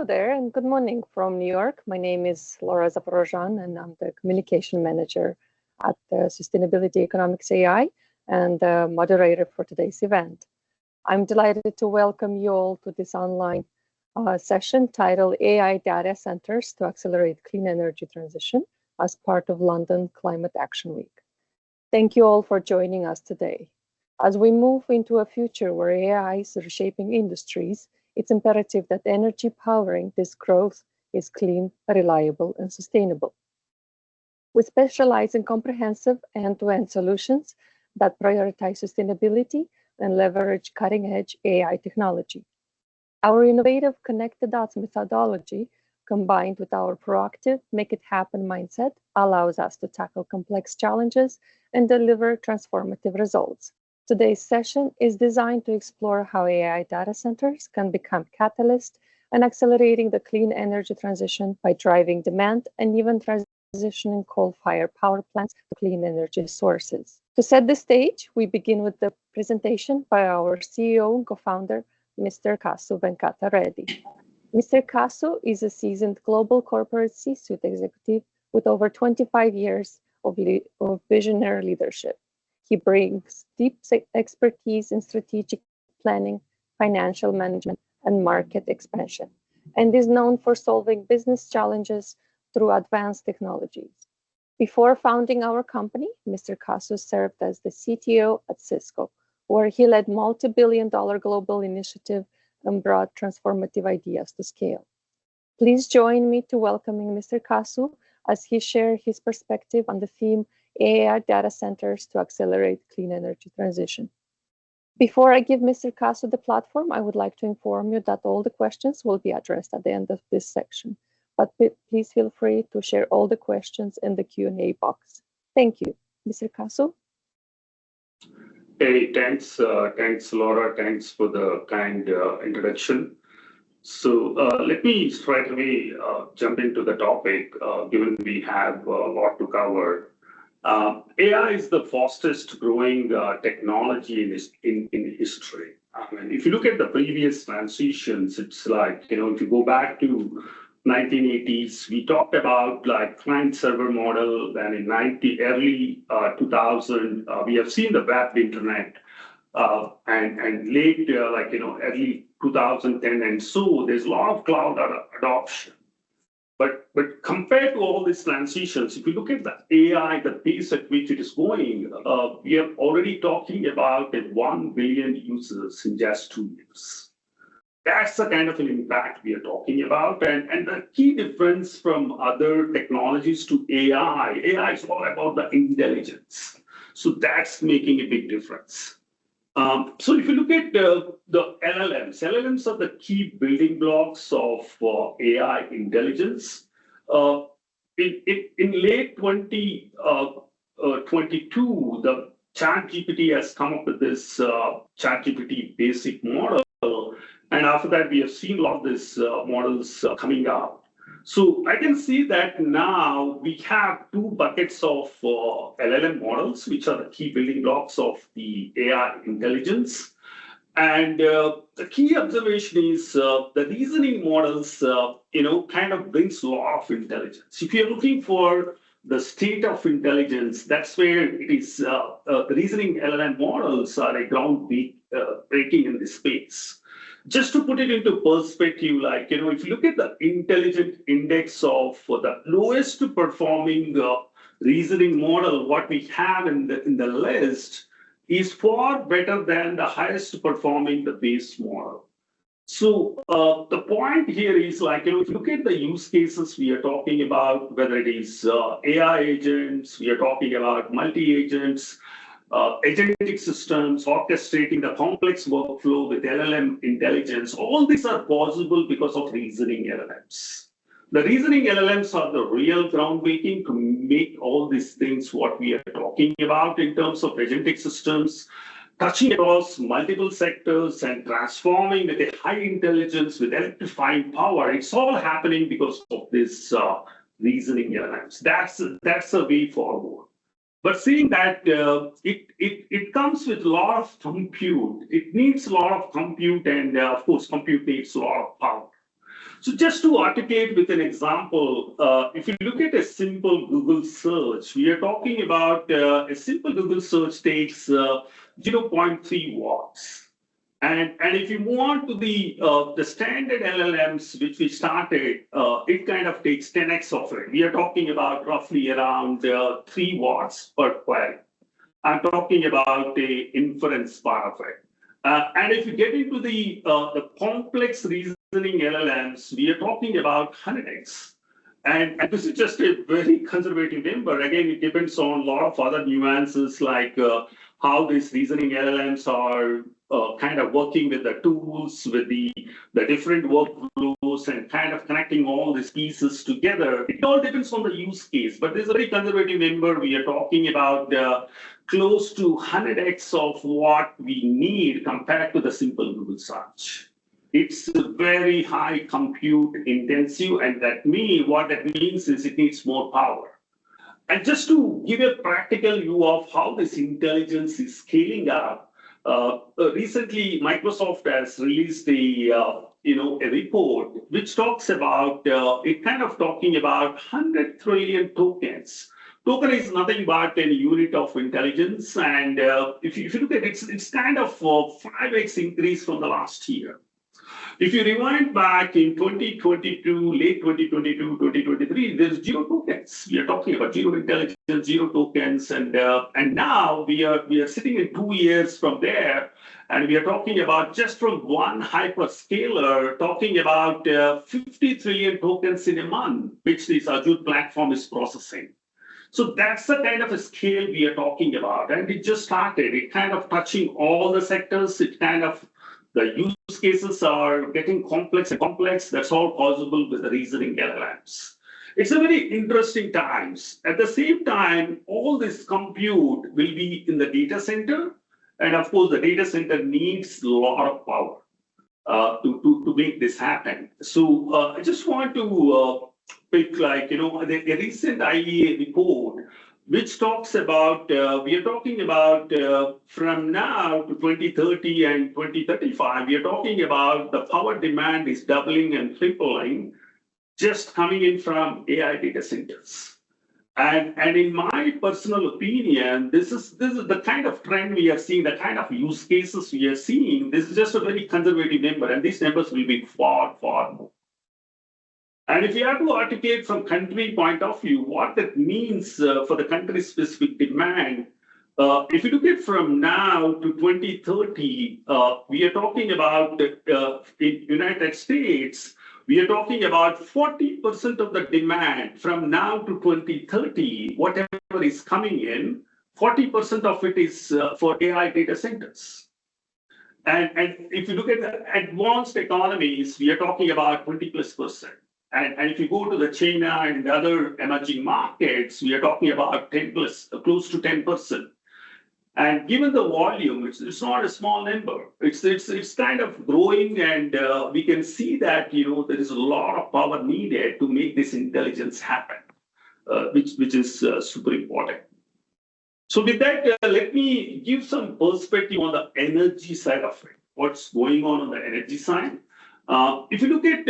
Hello there, and good morning from New York. My name is Laura Zaporozhan, and I'm the communication manager at Sustainability Economics.ai and the moderator for today's event. I'm delighted to welcome you all to this online session titled AI Data Centers to Accelerate Clean Energy Transition as part of London Climate Action Week. Thank you all for joining us today. As we move into a future where AI is reshaping industries, it's imperative that energy powering this growth is clean, reliable, and sustainable. We specialize in comprehensive end-to-end solutions that prioritize sustainability and leverage cutting-edge AI technology. Our innovative connected dots methodology, combined with our proactive make it happen mindset, allows us to tackle complex challenges and deliver transformative results. Today's session is designed to explore how AI data centers can become catalysts and accelerating the clean energy transition by driving demand and even transitioning coal-fired power plants to clean energy sources. To set the stage, we begin with the presentation by our CEO and co-founder, Mr. Kasu Venkata Reddy. Mr. Kasu is a seasoned global corporate C-suite executive with over 25 years of visionary leadership. He brings deep expertise in strategic planning, financial management, and market expansion, and is known for solving business challenges through advanced technologies. Before founding our company, Mr. Kasu served as the CTO at Cisco, where he led multi-billion-dollar global initiative and brought transformative ideas to scale. Please join me to welcoming Mr. Kasu as he shares his perspective on the theme AI data centers to accelerate clean energy transition. Before I give Mr. Kasu the platform, I would like to inform you that all the questions will be addressed at the end of this section, but please feel free to share all the questions in the Q&A box. Thank you. Mr. Kasu? Hey, thanks Laura. Thanks for the kind introduction. So let me straight away jump into the topic, given we have a lot to cover. AI is the fastest growing technology in history. I mean, if you look at the previous transitions, it's like, if you go back to 1980s, we talked about like client server model. Then in early 2000, we have seen the web internet, and late early 2010, and so there's a lot of cloud adoption. But compared to all these transitions, if you look at the AI, the pace at which it is going, we are already talking about 1 billion users in just 2 years. That's the kind of an impact we are talking about. And the key difference from other technologies to AI is all about the intelligence. So that's making a big difference. So if you look at the LLMs are the key building blocks of AI intelligence. In late 2022, the ChatGPT has come up with this ChatGPT basic model. And after that, we have seen a lot of these models coming out. So I can see that now we have 2 buckets of LLM models, which are the key building blocks of the AI intelligence. And the key observation is the reasoning models, kind of brings a lot of intelligence. If you're looking for the state of intelligence, that's where it is. The reasoning LLM models are a ground breaking in this space. Just to put it into perspective, like, if you look at the intelligent index of the lowest performing reasoning model, what we have in the list is far better than the highest performing the base model. So the point here is like, if you look at the use cases we are talking about, whether it is AI agents, we are talking about multi-agents, agentic systems, orchestrating the complex workflow with LLM intelligence, all these are possible because of reasoning LLMs. The reasoning LLMs are the real groundbreaking to make all these things what we are talking about in terms of agentic systems, touching across multiple sectors and transforming with a high intelligence, with electrifying power. It's all happening because of this reasoning LLMs. That's the way forward. But seeing that it comes with a lot of compute, it needs a lot of compute, and of course, compute needs a lot of power. So just to articulate with an example, if you look at a simple Google search, we are talking about a simple Google search takes 0.3 watts. And if you move on to the standard LLMs, which we started, it kind of takes 10x of it. We are talking about roughly around 3 watts per query. I'm talking about the inference part of it. And if you get into the complex reasoning LLMs, we are talking about 100x. And this is just a very conservative number. Again, it depends on a lot of other nuances like how these reasoning LLMs are kind of working with the tools, with the different workflows, and kind of connecting all these pieces together. It all depends on the use case, but this is a very conservative number. We are talking about close to 100x of what we need compared to the simple Google search. It's very high compute intensive, and what that means is it needs more power. And just to give a practical view of how this intelligence is scaling up, recently Microsoft has released a report which talks about it kind of talking about 100 trillion tokens. Token is nothing but a unit of intelligence, and if you look at it, it's kind of a 5x increase from the last year. If you rewind back in 2022, late 2022, 2023, there's zero tokens. We are talking about zero intelligence, zero tokens, and now we are sitting in 2 years from there, and we are talking about just from one hyperscaler, talking about 50 trillion tokens in a month, which this Azure platform is processing. So that's the kind of a scale we are talking about, and it just started. It kind of touching all the sectors. It kind of the use cases are getting complex and complex. That's all possible with the reasoning LLMs. It's a very interesting times. At the same time, all this compute will be in the data center. And of course, the data center needs a lot of power to make this happen. So I just want to pick a recent IEA report which talks about, we are talking about from now to 2030 and 2035, we are talking about the power demand is doubling and tripling just coming in from AI data centers. And in my personal opinion, this is the kind of trend we are seeing, the kind of use cases we are seeing. This is just a very conservative number, and these numbers will be far, far more. And if you have to articulate from country point of view, what that means for the country-specific demand, if you look at from now to 2030, we are talking about in United States, we are talking about 40% of the demand from now to 2030, whatever is coming in, 40% of it is for AI data centers. And if you look at the advanced economies, we are talking about 20+%. And if you go to the China and other emerging markets, we are talking about 10 plus, close to 10%. And given the volume, it's not a small number. It's kind of growing, and we can see that there is a lot of power needed to make this intelligence happen, which is super important. So with that, let me give some perspective on the energy side of it. What's going on the energy side? If you look at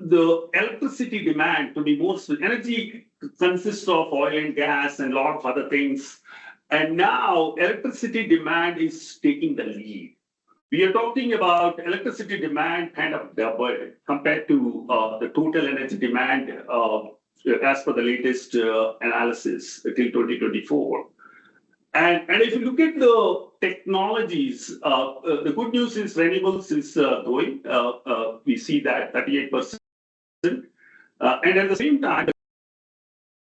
the electricity demand, to be more energy consists of oil and gas and a lot of other things. And now electricity demand is taking the lead. We are talking about electricity demand kind of doubled compared to the total energy demand as per the latest analysis till 2024. And if you look at the technologies, the good news is renewables is growing. We see that 38%. And at the same time,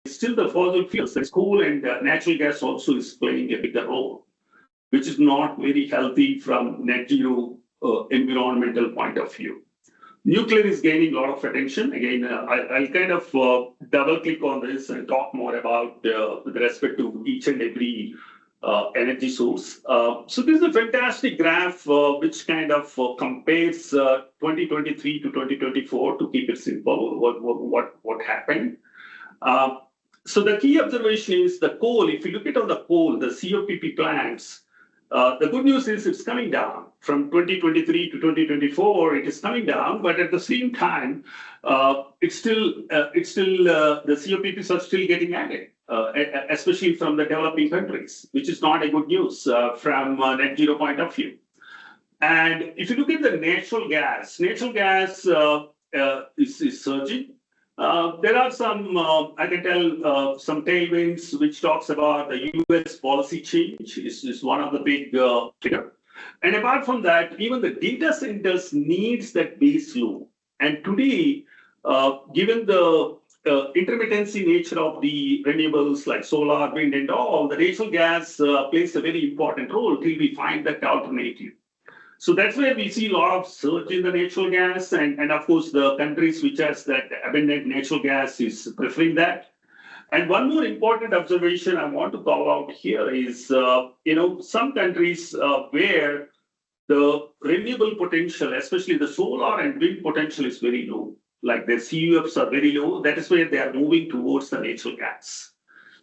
still the fossil fuels, like coal and natural gas also is playing a bigger role, which is not very healthy from net zero environmental point of view. Nuclear is gaining a lot of attention. Again, I'll kind of double click on this and talk more about with respect to each and every energy source. So this is a fantastic graph which kind of compares 2023 to 2024 to keep it simple. What happened? So the key observation is the coal. If you look at on the coal, the COPP plants, The good news is it's coming down. From 2023 to 2024, it is coming down, but at the same time, the COPPs are still getting added, especially from the developing countries, which is not a good news from a net zero point of view. And if you look at the natural gas is surging. There are some, I can tell, some tailwinds which talks about the US policy change is one of the big trigger. And apart from that, even the data centers needs that base load. And today, given the intermittency nature of the renewables like solar, wind, and all, the natural gas plays a very important role till we find that alternative. So that's where we see a lot of surge in the natural gas, and of course the countries which has that abundant natural gas is preferring that. And one more important observation I want to call out here is, some countries where the renewable potential, especially the solar and wind potential, is very low, like their CUFs are very low. That is where they are moving towards the natural gas.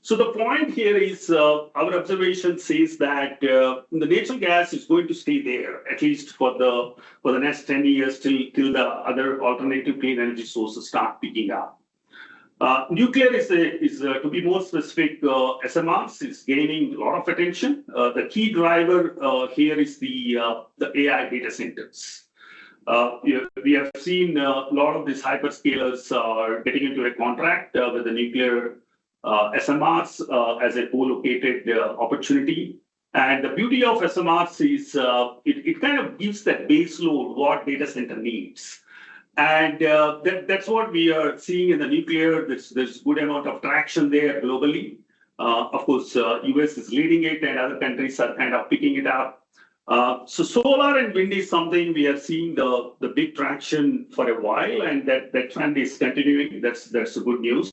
So the point here is our observation says that the natural gas is going to stay there, at least for the next 10 years till the other alternative clean energy sources start picking up. Nuclear is to be more specific, SMRs is gaining a lot of attention. The key driver here is the AI data centers. We have seen a lot of these hyperscalers are getting into a contract with the nuclear SMRs as a co-located opportunity. And the beauty of SMRs is it kind of gives that base load what data center needs. And that's what we are seeing in the nuclear. There's good amount of traction there globally. Of course, US is leading it and other countries are kind of picking it up. So solar and wind is something we are seeing the big traction for a while, and that trend is continuing. That's the good news.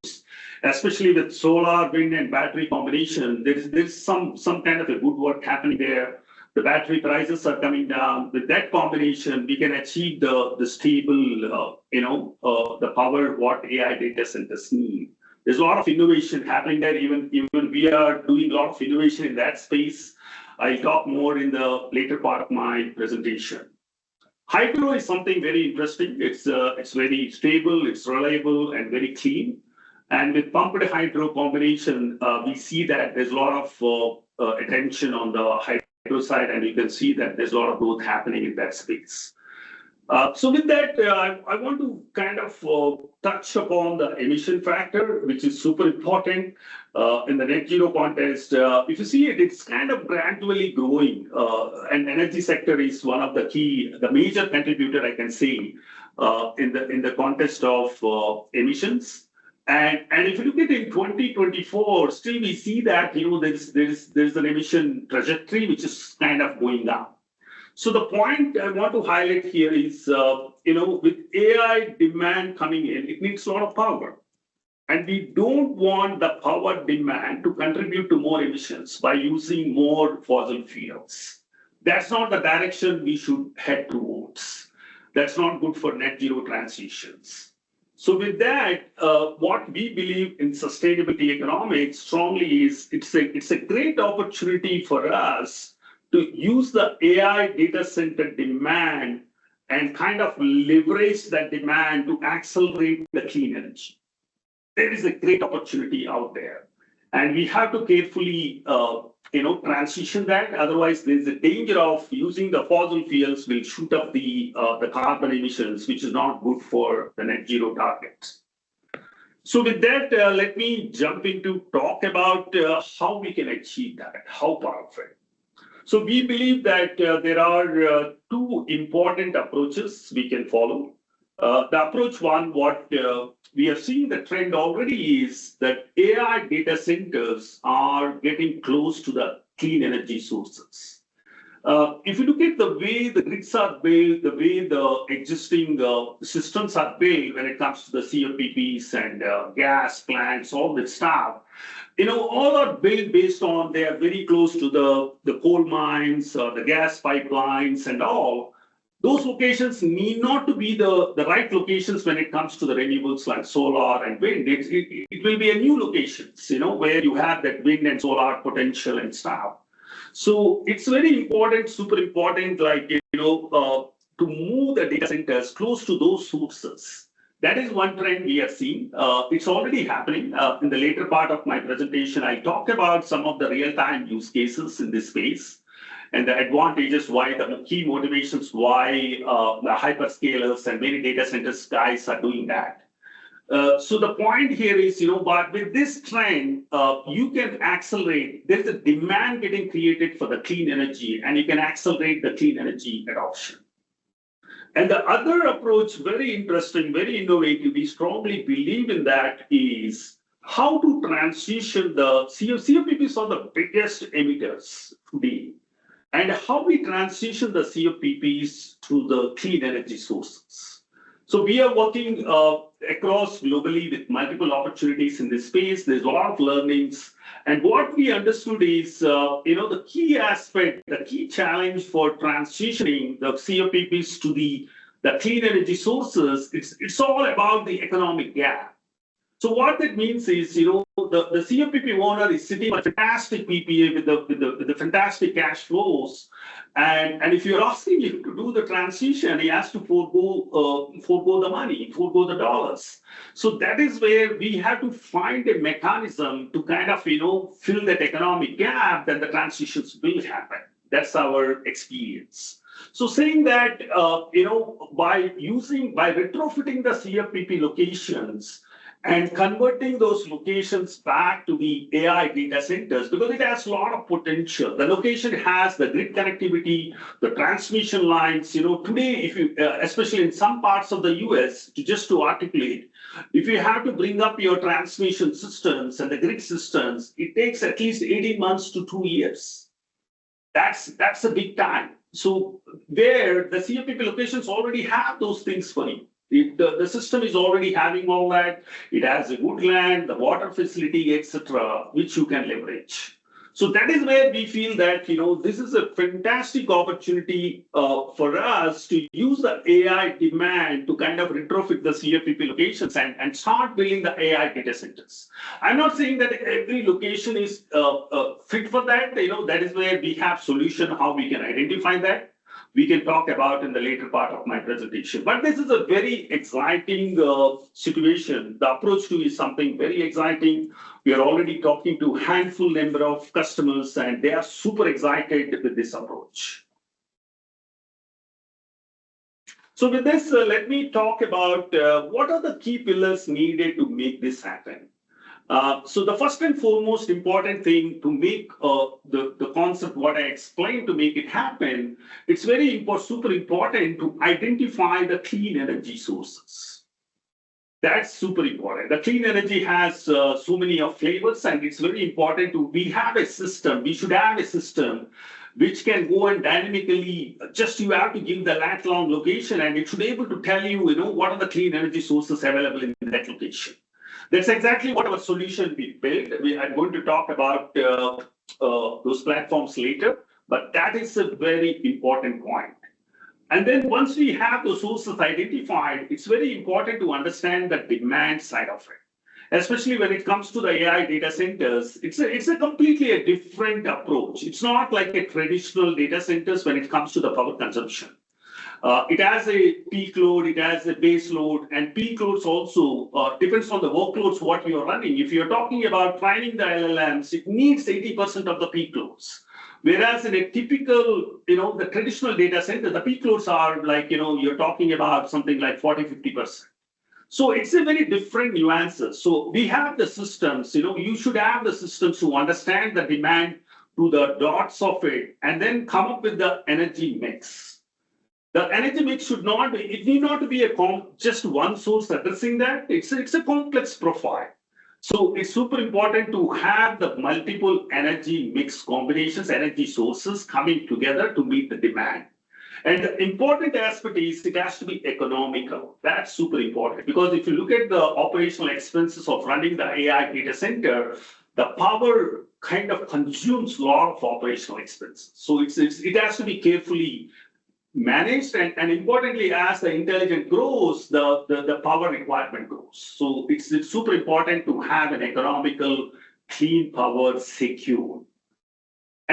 Especially with solar, wind, and battery combination, there's some kind of a good work happening there. The battery prices are coming down. With that combination, we can achieve the stable, the power what AI data centers need. There's a lot of innovation happening there. Even we are doing a lot of innovation in that space. I'll talk more in the later part of my presentation. Hydro is something very interesting. It's very stable, it's reliable, and very clean. And with pumped hydro combination, we see that there's a lot of attention on the hydro side, and you can see that there's a lot of growth happening in that space. So with that, I want to kind of touch upon the emission factor, which is super important in the net zero context. If you see it, it's kind of gradually growing, and energy sector is one of the major contributor, I can say, in the context of emissions. And if you look at it in 2024, still we see that there's an emission trajectory which is kind of going down. So the point I want to highlight here is, with AI demand coming in, it needs a lot of power. And we don't want the power demand to contribute to more emissions by using more fossil fuels. That's not the direction we should head towards. That's not good for net zero transitions. So with that, what we believe in sustainability economics strongly is it's a great opportunity for us to use the AI data center demand and kind of leverage that demand to accelerate the clean energy. There is a great opportunity out there, and we have to carefully, transition that. Otherwise, there's a danger of using the fossil fuels will shoot up the carbon emissions, which is not good for the net zero targets. So with that, let me jump into talk about how we can achieve that, how powerful. So we believe that there are two important approaches we can follow. The approach one, what we are seeing the trend already is that AI data centers are getting close to the clean energy sources. If you look at the way the grids are built, the way the existing systems are built when it comes to the CLPPs and gas plants, all that stuff, all are built based on they are very close to the coal mines, the gas pipelines and all. Those locations need not to be the right locations when it comes to the renewables like solar and wind. It will be a new locations, where you have that wind and solar potential and stuff. So it's very important, super important, like, to move the data centers close to those sources. That is one trend we are seeing. It's already happening. In the later part of my presentation, I talk about some of the real-time use cases in this space and the advantages, why the key motivations, why the hyperscalers and many data centers guys are doing that. So the point here is, but with this trend, you can accelerate. There's a demand getting created for the clean energy, and you can accelerate the clean energy adoption. And the other approach, very interesting, very innovative, we strongly believe in that, is how to transition the CFPPs are the biggest emitters today, and how we transition the CFPPs to the clean energy sources. So we are working across globally with multiple opportunities in this space. There's a lot of learnings. And what we understood is, the key aspect, the key challenge for transitioning the CFPPs to the clean energy sources, it's all about the economic gap. So what that means is, the CFPP owner is sitting on a fantastic PPA with the fantastic cash flows. And if you're asking him to do the transition, he has to forego the money, forego the dollars. So that is where we have to find a mechanism to kind of, fill that economic gap, that the transitions will happen. That's our experience. So saying that, by retrofitting the CFPP locations, and converting those locations back to the AI data centers, because it has a lot of potential. The location has the grid connectivity, the transmission lines. Today, if you, especially in some parts of the US, to articulate, if you have to bring up your transmission systems and the grid systems, it takes at least 18 months to 2 years. That's a big time. So there, the CFPP locations already have those things for you. The system is already having all that. It has a good land, the water facility, etc., which you can leverage. So that is where we feel that, this is a fantastic opportunity for us to use the AI demand to kind of retrofit the CFPP locations and start building the AI data centers. I'm not saying that every location is fit for that. That is where we have solution, how we can identify that. We can talk about in the later part of my presentation. But this is a very exciting situation. The approach to is something very exciting. We are already talking to a handful number of customers, and they are super excited with this approach. So with this, let me talk about what are the key pillars needed to make this happen. So the first and foremost important thing to make the concept, what I explained, to make it happen, it's very super important to identify the clean energy sources. That's super important. The clean energy has so many of flavors, and it's very important we should have a system which can go and dynamically, you have to give the lat-long location, and it should be able to tell you, what are the clean energy sources available in that location. That's exactly what our solution we built. I'm going to talk about those platforms later, but that is a very important point. And then once we have those sources identified, it's very important to understand the demand side of it. Especially when it comes to the AI data centers, it's a completely a different approach. It's not like a traditional data centers when it comes to the power consumption. It has a peak load, it has a base load, and peak loads also depends on the workloads what you are running. If you're talking about training the LLMs, it needs 80% of the peak loads. Whereas in a typical, the traditional data center, the peak loads are like, you're talking about something like 40-50%. So it's a very different nuances. So we have the systems, you should have the systems to understand the demand to the dots of it, and then come up with the energy mix. The energy mix should not be, it need not be just one source addressing that. It's a complex profile. So it's super important to have the multiple energy mix combinations, energy sources coming together to meet the demand. And the important aspect is it has to be economical. That's super important, because if you look at the operational expenses of running the AI data center, the power kind of consumes a lot of operational expenses. So it has to be carefully managed, and importantly, as the intelligence grows, the power requirement grows. So it's super important to have an economical, clean power secure.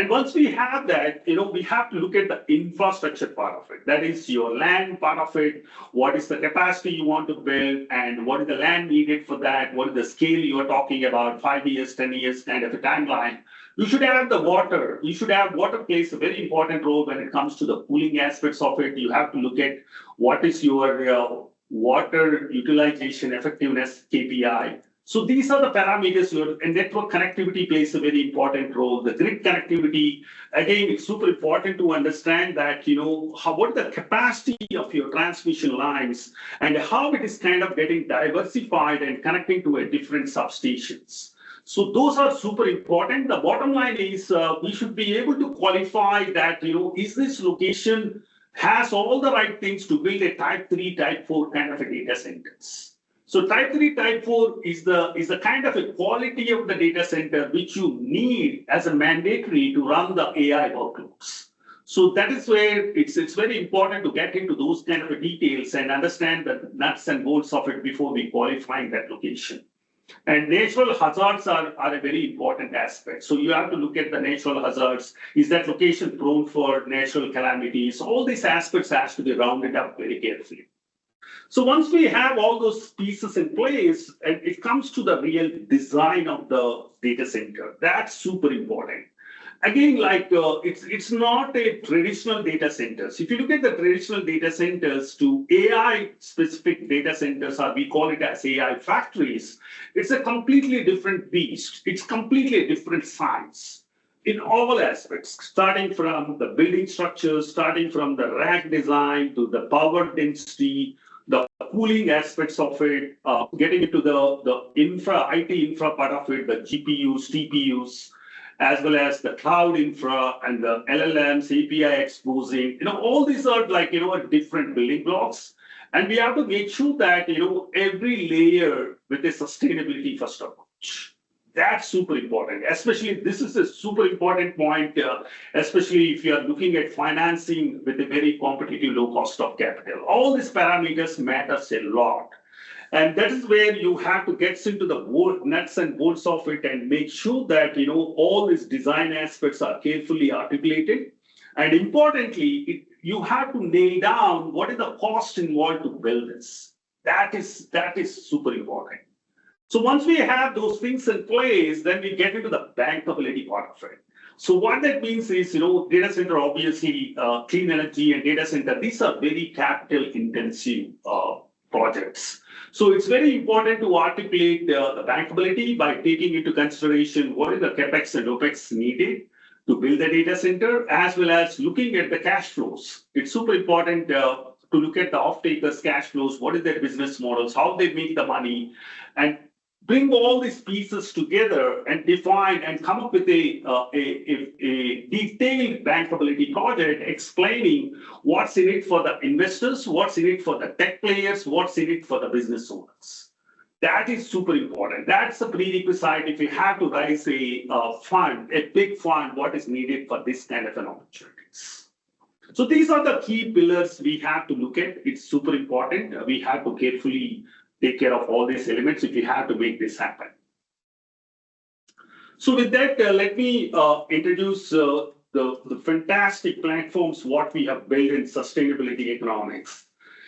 And once we have that, we have to look at the infrastructure part of it. That is your land part of it. What is the capacity you want to build, and what is the land needed for that? What is the scale you are talking about, 5 years, 10 years kind of a timeline? You should have the water. You should have water plays a very important role when it comes to the cooling aspects of it. You have to look at what is your water utilization effectiveness KPI. So these are the parameters. Your network connectivity plays a very important role. The grid connectivity, again, it's super important to understand that, what is the capacity of your transmission lines and how it is kind of getting diversified and connecting to a different substations. So those are super important. The bottom line is we should be able to qualify that, is this location has all the right things to build a type 3, type 4 kind of a data centers. So type 3, type 4 is the kind of a quality of the data center which you need as a mandatory to run the AI workloads. So that is where it's very important to get into those kind of details and understand the nuts and bolts of it before we qualify that location. And natural hazards are a very important aspect. So you have to look at the natural hazards. Is that location prone for natural calamities? All these aspects has to be rounded up very carefully. So once we have all those pieces in place, and it comes to the real design of the data center, that's super important. Again, it's not a traditional data centers. If you look at the traditional data centers to AI specific data centers, or we call it as AI factories, it's a completely different beast. It's completely a different science in all aspects, starting from the building structures, starting from the rack design to the power density, the cooling aspects of it, getting into the IT infra part of it, the GPUs, TPUs, as well as the cloud infra and the LLMs, API exposing. All these are different building blocks. And we have to make sure that, every layer with a sustainability first approach. That's super important. Especially, this is a super important point, especially if you are looking at financing with a very competitive low cost of capital. All these parameters matters a lot. And that is where you have to get into the nuts and bolts of it and make sure that, all these design aspects are carefully articulated. And importantly, you have to nail down what is the cost involved to build this. That is super important. So once we have those things in place, then we get into the bankability part of it. So what that means is, data center, obviously, clean energy and data center, these are very capital intensive projects. So it's very important to articulate the bankability by taking into consideration what is the capex and opex needed to build the data center, as well as looking at the cash flows. It's super important to look at the off-takers' cash flows, what is their business models, how they make the money, and bring all these pieces together and define and come up with a detailed bankability project explaining what's in it for the investors, what's in it for the tech players, what's in it for the business owners. That is super important. That's a prerequisite if you have to raise a fund, a big fund, what is needed for this kind of an opportunities. So these are the key pillars we have to look at. It's super important. We have to carefully take care of all these elements if we have to make this happen. So with that, let me introduce the fantastic platforms what we have built in sustainability economics.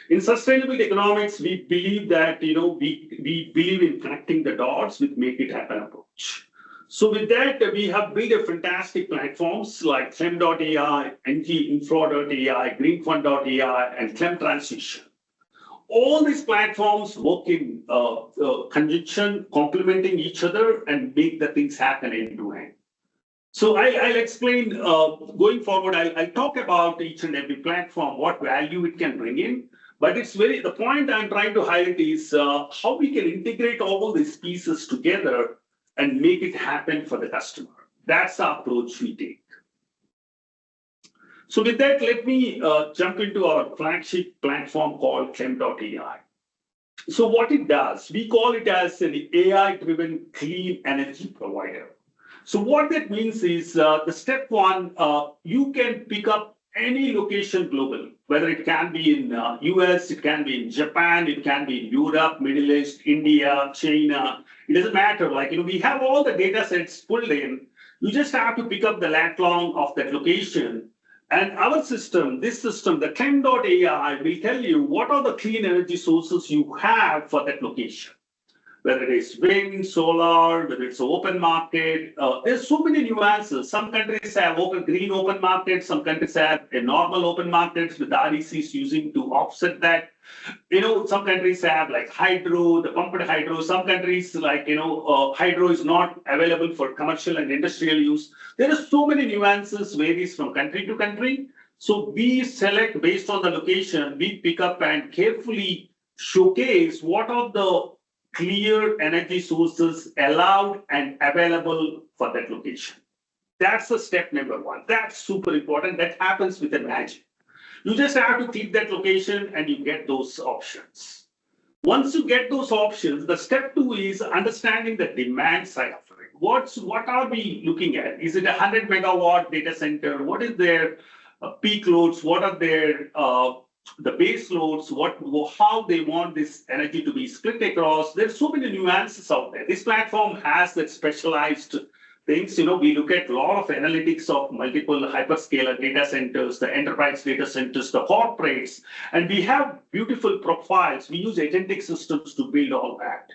In sustainability economics, we believe that we believe in connecting the dots with make it happen approach. So with that, we have built a fantastic platforms like CLEM.ai, NG Infra.ai, GreenFund.ai, and CLEM Transition. All these platforms work in conjunction, complementing each other, and make the things happen end to end. So I'll explain going forward. I'll talk about each and every platform, what value it can bring in. But the point I'm trying to highlight is how we can integrate all these pieces together and make it happen for the customer. That's the approach we take. So with that, let me jump into our flagship platform called CLEM.ai. So what it does, we call it as an AI-driven clean energy provider. So what that means is the step one, you can pick up any location globally, whether it can be in US, it can be in Japan, it can be in Europe, Middle East, India, China. It doesn't matter. We have all the data sets pulled in. You just have to pick up the lat long of that location. And our system, this system, the CLEM.ai, will tell you what are the clean energy sources you have for that location. Whether it is wind, solar, whether it's open market, there's so many nuances. Some countries have green open markets, some countries have a normal open markets with the RECs using to offset that. Some countries have like hydro, the pumped hydro. Some countries like, hydro is not available for commercial and industrial use. There are so many nuances, varies from country to country. So we select based on the location, we pick up and carefully showcase what are the clear energy sources allowed and available for that location. That's the step number one. That's super important. That happens with a magic. You just have to click that location and you get those options. Once you get those options, the step two is understanding the demand side of it. What are we looking at? Is it a 100 megawatt data center? What is their peak loads? What are their the base loads, how they want this energy to be split across? There's so many nuances out there. This platform has that specialized things. We look at a lot of analytics of multiple hyperscaler data centers, the enterprise data centers, the corporates, and we have beautiful profiles. We use agentic systems to build all that.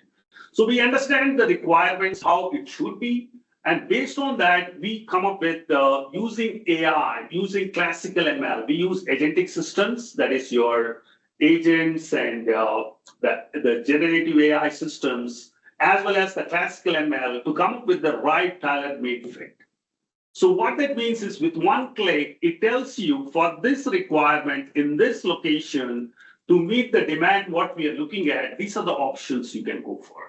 So we understand the requirements, how it should be. And based on that, we come up with using AI, using classical ML. We use agentic systems, that is your agents and the generative AI systems, as well as the classical ML to come up with the right tailor-made fit. So what that means is with one click, it tells you for this requirement in this location to meet the demand, what we are looking at, these are the options you can go for.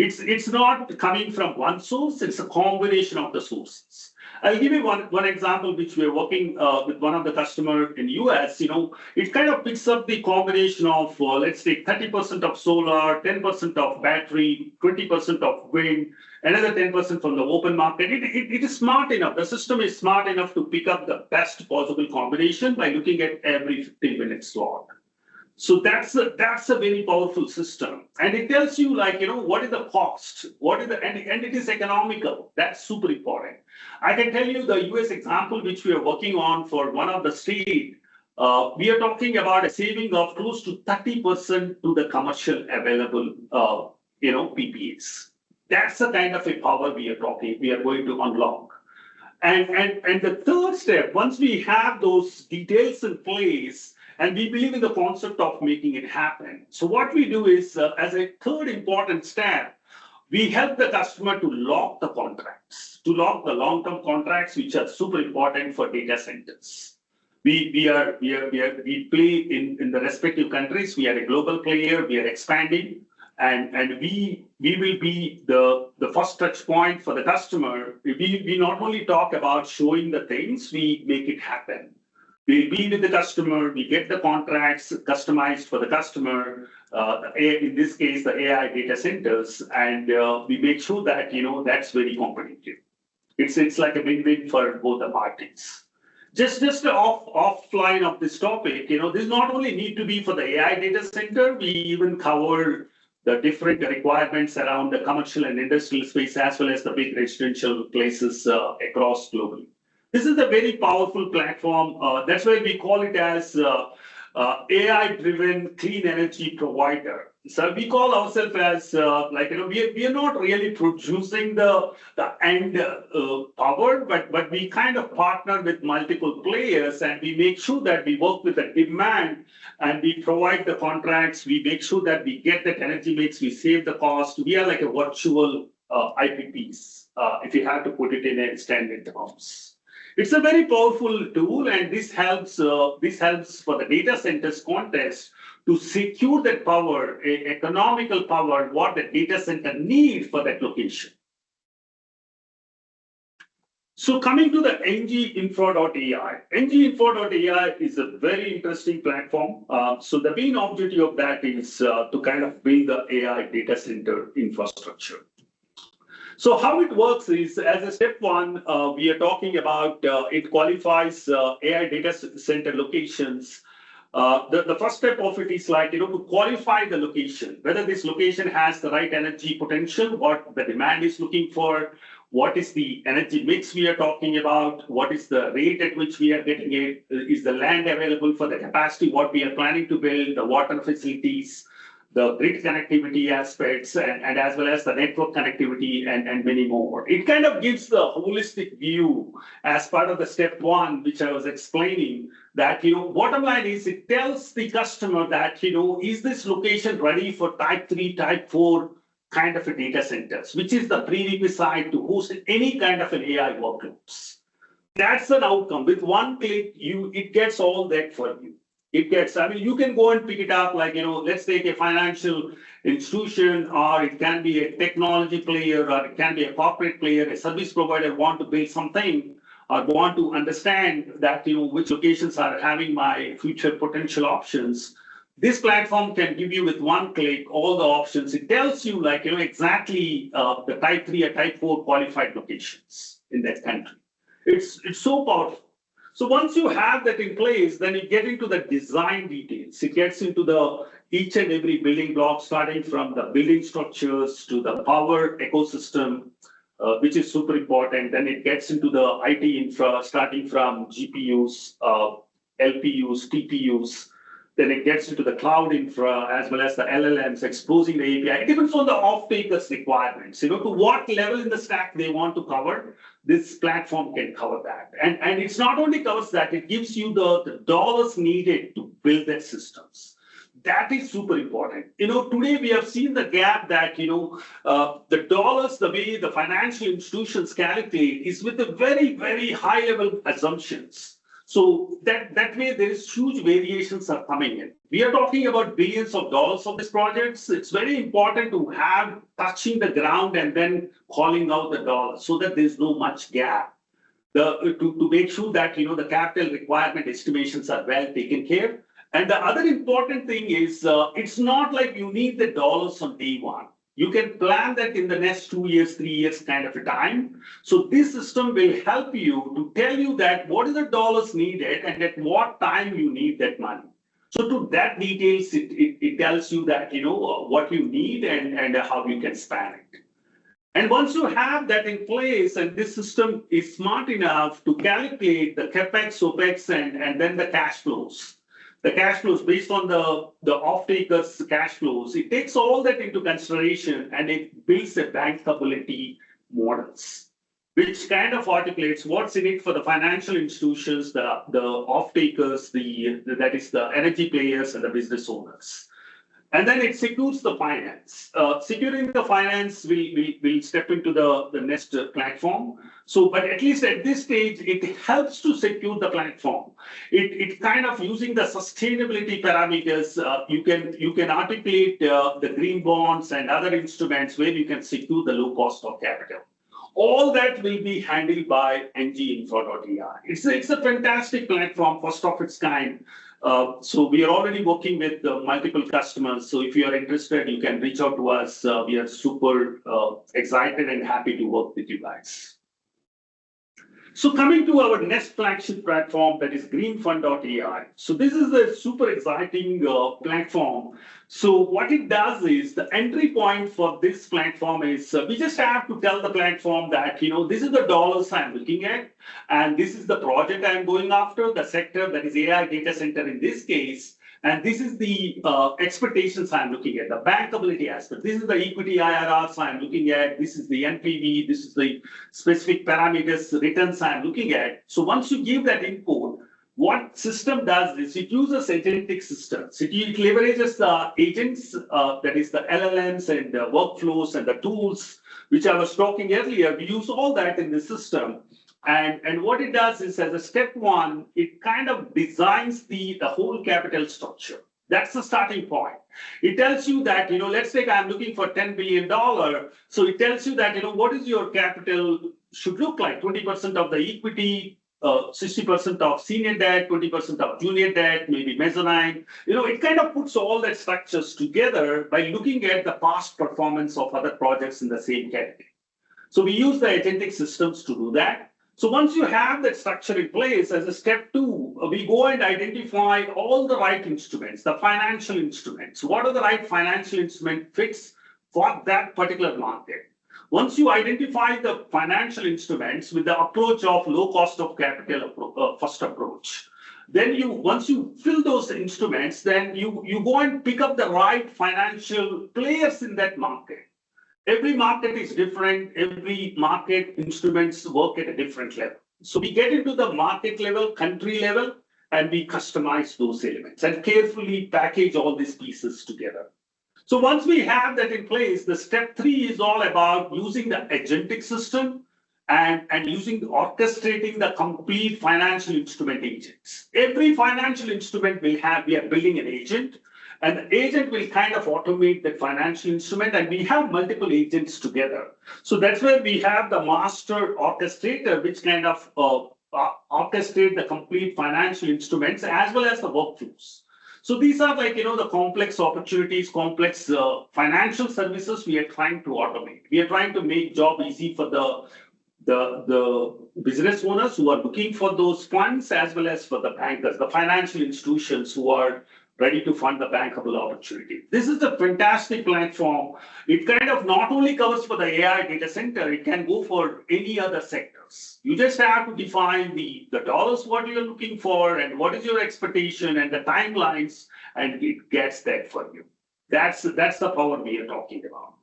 It's not coming from one source, it's a combination of the sources. I'll give you one example, which we're working with one of the customer in US. It kind of picks up the combination of, let's say 30% of solar, 10% of battery, 20% of wind, another 10% from the open market. It is smart enough. The system is smart enough to pick up the best possible combination by looking at every 15-minute slot. So that's a very powerful system, and it tells you what is the cost, and it is economical. That's super important. I can tell you the US example which we are working on for one of the state. We are talking about a saving of close to 30% to the commercial available PPAs. That's the kind of a power we are going to unlock. And the third step, once we have those details in place, and we believe in the concept of making it happen. So what we do is, as a third important step, we help the customer to lock the contracts, to lock the long-term contracts, which are super important for data centers. We play in the respective countries. We are a global player. We are expanding, and we will be the first touch point for the customer. We not only talk about showing the things, we make it happen. We be with the customer, we get the contracts customized for the customer, in this case, the AI data centers, and we make sure that, that's very competitive. It's like a win-win for both the parties. Just offline of this topic, this not only need to be for the AI data center, we even cover the different requirements around the commercial and industrial space, as well as the big residential places across globally. This is a very powerful platform. That's why we call it as AI-driven clean energy provider. So we call ourselves as we are not really producing the end power, but we kind of partner with multiple players, and we make sure that we work with the demand and we provide the contracts. We make sure that we get that energy mix, we save the cost. We are like a virtual IPPs, if you have to put it in a standard terms. It's a very powerful tool, and this helps for the data centers context to secure that power, economical power, what the data center needs for that location. So coming to the NG Infra.ai. NG Infra.ai is a very interesting platform. So the main objective of that is to kind of build the AI data center infrastructure. So how it works is, as a step one, we are talking about it qualifies AI data center locations. The first step of it is to qualify the location, whether this location has the right energy potential, what the demand is looking for, what is the energy mix we are talking about, what is the rate at which we are getting it, is the land available for the capacity, what we are planning to build, the water facilities, the grid connectivity aspects, and as well as the network connectivity and many more. It kind of gives the holistic view as part of the step one, which I was explaining, that, bottom line is it tells the customer that, is this location ready for type 3, type 4 kind of a data centers, which is the prerequisite to host any kind of an AI workloads. That's an outcome. With one click, it gets all that for you. You can go and pick it up, like, let's take a financial institution, or it can be a technology player, or it can be a corporate player, a service provider want to build something, or want to understand that, which locations are having my future potential options. This platform can give you with one click all the options. It tells you, like, exactly the type 3 or type 4 qualified locations in that country. It's so powerful. So once you have that in place, then you get into the design details. It gets into the each and every building block, starting from the building structures to the power ecosystem, which is super important. Then it gets into the IT infra, starting from GPUs, LPUs, TPUs. Then it gets into the cloud infra as well as the LLMs, exposing the API. It depends on the off-takers' requirements. To what level in the stack they want to cover, this platform can cover that. And it's not only covers that, it gives you the dollars needed to build their systems. That is super important. Today we have seen the gap that, the dollars, the way the financial institutions calculate is with the very, very high level assumptions. So that way there is huge variations are coming in. We are talking about billions of dollars of these projects. It's very important to have touching the ground and then calling out the dollars so that there's no much gap. To make sure that the capital requirement estimations are well taken care. And the other important thing is it's not like you need the dollars on day one. You can plan that in the next 2 years, 3 years kind of a time. So this system will help you to tell you that what is the dollars needed and at what time you need that money. So to that details, it tells you that, what you need and how you can spend it. And once you have that in place, and this system is smart enough to calculate the CapEx, OpEx, and then the cash flows. The cash flows based on the off-takers' cash flows, it takes all that into consideration and it builds a bankability models, which kind of articulates what's in it for the financial institutions, the off-takers, that is the energy players and the business owners. And then it secures the finance. Securing the finance, we'll step into the next platform. So, but at least at this stage, it helps to secure the platform. It kind of using the sustainability parameters. You can articulate the green bonds and other instruments where you can secure the low cost of capital. All that will be handled by NG Infra.ai. It's a fantastic platform, first of its kind. So we are already working with multiple customers. So if you are interested, you can reach out to us. We are super excited and happy to work with you guys. So coming to our next flagship platform, that is greenfund.ai. So this is a super exciting platform. So what it does is the entry point for this platform is we just have to tell the platform that, this is the dollars I'm looking at, and this is the project I'm going after, the sector that is AI data center in this case. And this is the expectations I'm looking at, the bankability aspect. This is the equity IRRs I'm looking at. This is the NPV. This is the specific parameters, returns I'm looking at. So once you give that input, what system does is it uses agentic systems. It leverages the agents, that is the LLMs and the workflows and the tools, which I was talking earlier. We use all that in the system. And what it does is, as a step one, it kind of designs the whole capital structure. That's the starting point. It tells you that, let's say I'm looking for $10 billion. So it tells you that, what is your capital should look like? 20% of the equity, 60% of senior debt, 20% of junior debt, maybe mezzanine. It kind of puts all that structures together by looking at the past performance of other projects in the same category. So we use the agentic systems to do that. So once you have that structure in place, as a step two, we go and identify all the right instruments, the financial instruments. What are the right financial instrument fits for that particular market? Once you identify the financial instruments with the approach of low cost of capital first approach, then once you fill those instruments, then you go and pick up the right financial players in that market. Every market is different. Every market instruments work at a different level. So we get into the market level, country level, and we customize those elements and carefully package all these pieces together. So once we have that in place, the step 3 is all about using the agentic system and orchestrating the complete financial instrument agents. Every financial instrument we are building an agent, and the agent will kind of automate that financial instrument, and we have multiple agents together. So that's where we have the master orchestrator, which kind of orchestrate the complete financial instruments as well as the workflows. So these are like, the complex opportunities, complex financial services we are trying to automate. We are trying to make job easy for the business owners who are looking for those funds, as well as for the bankers, the financial institutions who are ready to fund the bankable opportunity. This is a fantastic platform. It kind of not only covers for the AI data center, it can go for any other sectors. You just have to define the dollars, what you're looking for, and what is your expectation, and the timelines, and it gets that for you. That's the power we are talking about.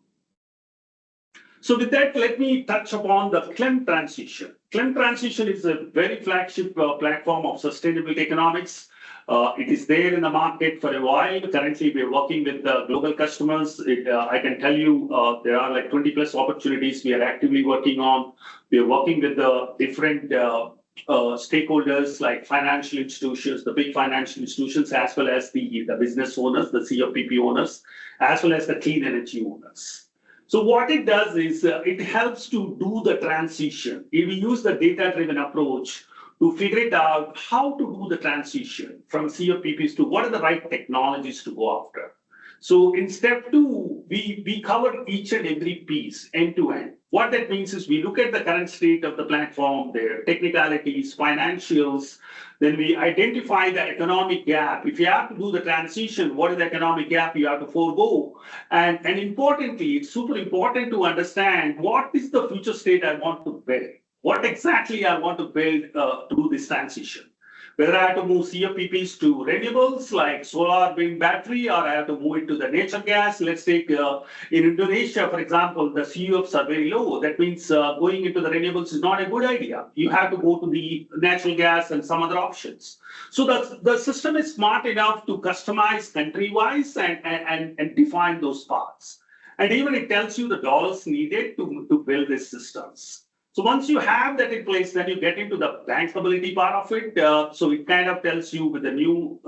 So with that, let me touch upon the CLEM transition. CLEM transition is a very flagship platform of sustainability economics. It is there in the market for a while. Currently, we're working with global customers. I can tell you there are like 20 plus opportunities we are actively working on. We are working with the different stakeholders like financial institutions, the big financial institutions, as well as the business owners, the COPP owners, as well as the clean energy owners. So what it does is it helps to do the transition. If we use the data-driven approach to figure it out how to do the transition from COPPs to what are the right technologies to go after. So in step 2, we cover each and every piece end to end. What that means is we look at the current state of the platform, their technicalities, financials, then we identify the economic gap. If you have to do the transition, what is the economic gap you have to forego? And importantly, it's super important to understand what is the future state I want to build. What exactly I want to build to do this transition. Whether I have to move COPPs to renewables like solar, wind, battery, or I have to move it to the natural gas. Let's take in Indonesia, for example, the CUFs are very low. That means going into the renewables is not a good idea. You have to go to the natural gas and some other options. So the system is smart enough to customize country-wise and define those paths. And even it tells you the dollars needed to build these systems. So once you have that in place, then you get into the bankability part of it. So it kind of tells you with the new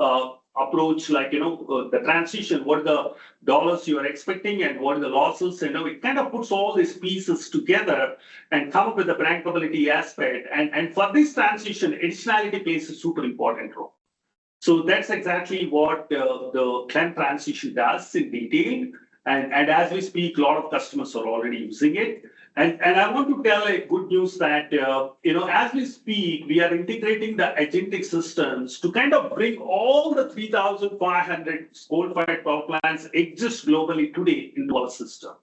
approach, like, the transition, what are the dollars you are expecting and what are the losses. It kind of puts all these pieces together and come up with the bankability aspect. And for this transition, additionality plays a super important role. So that's exactly what the CLEM transition does in detail. And as we speak, a lot of customers are already using it. And I want to tell a good news that, as we speak, we are integrating the agentic systems to kind of bring all the 3,500 coal-fired power plants exist globally today into our system.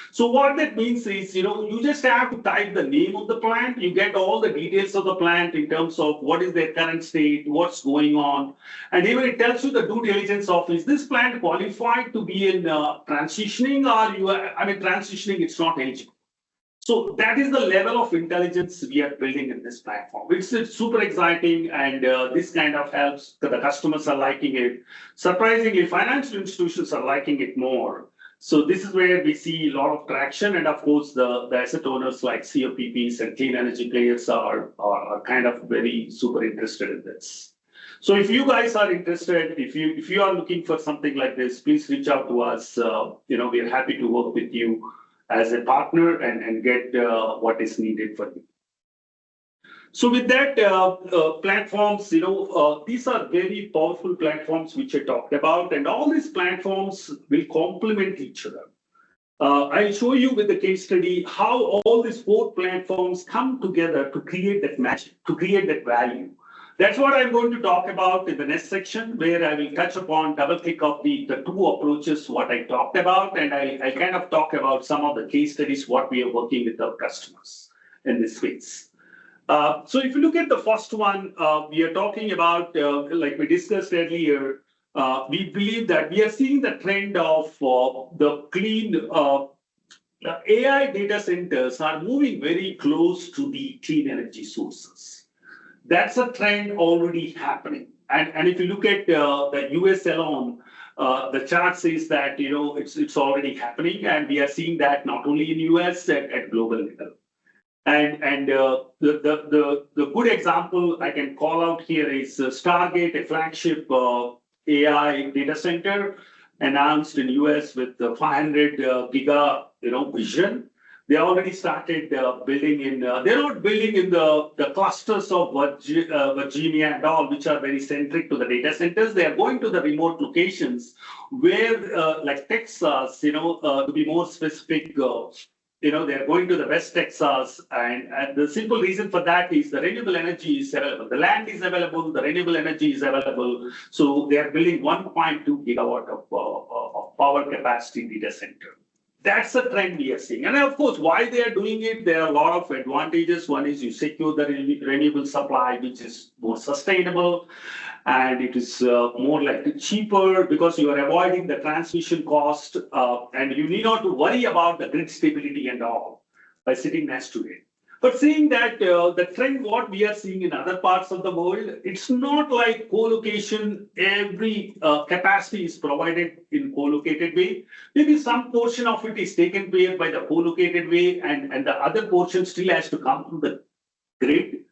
So what that means is, you just have to type the name of the plant. You get all the details of the plant in terms of what is their current state, what's going on. And even it tells you the due diligence of, is this plant qualified to be in transitioning, or transitioning, it's not eligible. So that is the level of intelligence we are building in this platform. It's super exciting, and this kind of helps. The customers are liking it. Surprisingly, financial institutions are liking it more. So this is where we see a lot of traction, and of course, the asset owners like COPPs and clean energy players are kind of very super interested in this. So if you guys are interested, if you are looking for something like this, please reach out to us. We are happy to work with you as a partner and get what is needed for you. So with that, platforms, these are very powerful platforms which I talked about, and all these platforms will complement each other. I'll show you with the case study how all these 4 platforms come together to create that magic, to create that value. That's what I'm going to talk about in the next section, where I will touch upon, double click of the two approaches, what I talked about, and I kind of talk about some of the case studies, what we are working with our customers in this space. So if you look at the first one, we are talking about, like we discussed earlier, we believe that we are seeing the trend of the clean AI data centers are moving very close to the clean energy sources. That's a trend already happening. And if you look at the US alone, the chart says that it's already happening, and we are seeing that not only in US at global level. And the good example I can call out here is Stargate, a flagship AI data center announced in US with the 500 giga vision. They already started building in. They're not building in the clusters of Virginia and all, which are very centric to the data centers. They are going to the remote locations where, like Texas, to be more specific. They're going to the West Texas, and the simple reason for that is the renewable energy is available. The land is available, the renewable energy is available. So they are building 1.2 gigawatt of power capacity data center. That's the trend we are seeing. And of course, why they are doing it, there are a lot of advantages. One is you secure the renewable supply, which is more sustainable, and it is more like cheaper because you are avoiding the transmission cost, and you need not to worry about the grid stability and all by sitting next to it. But seeing that the trend, what we are seeing in other parts of the world, it's not like co-location, every capacity is provided in co-located way. Maybe some portion of it is taken care by the co-located way, and the other portion still has to come from the grid.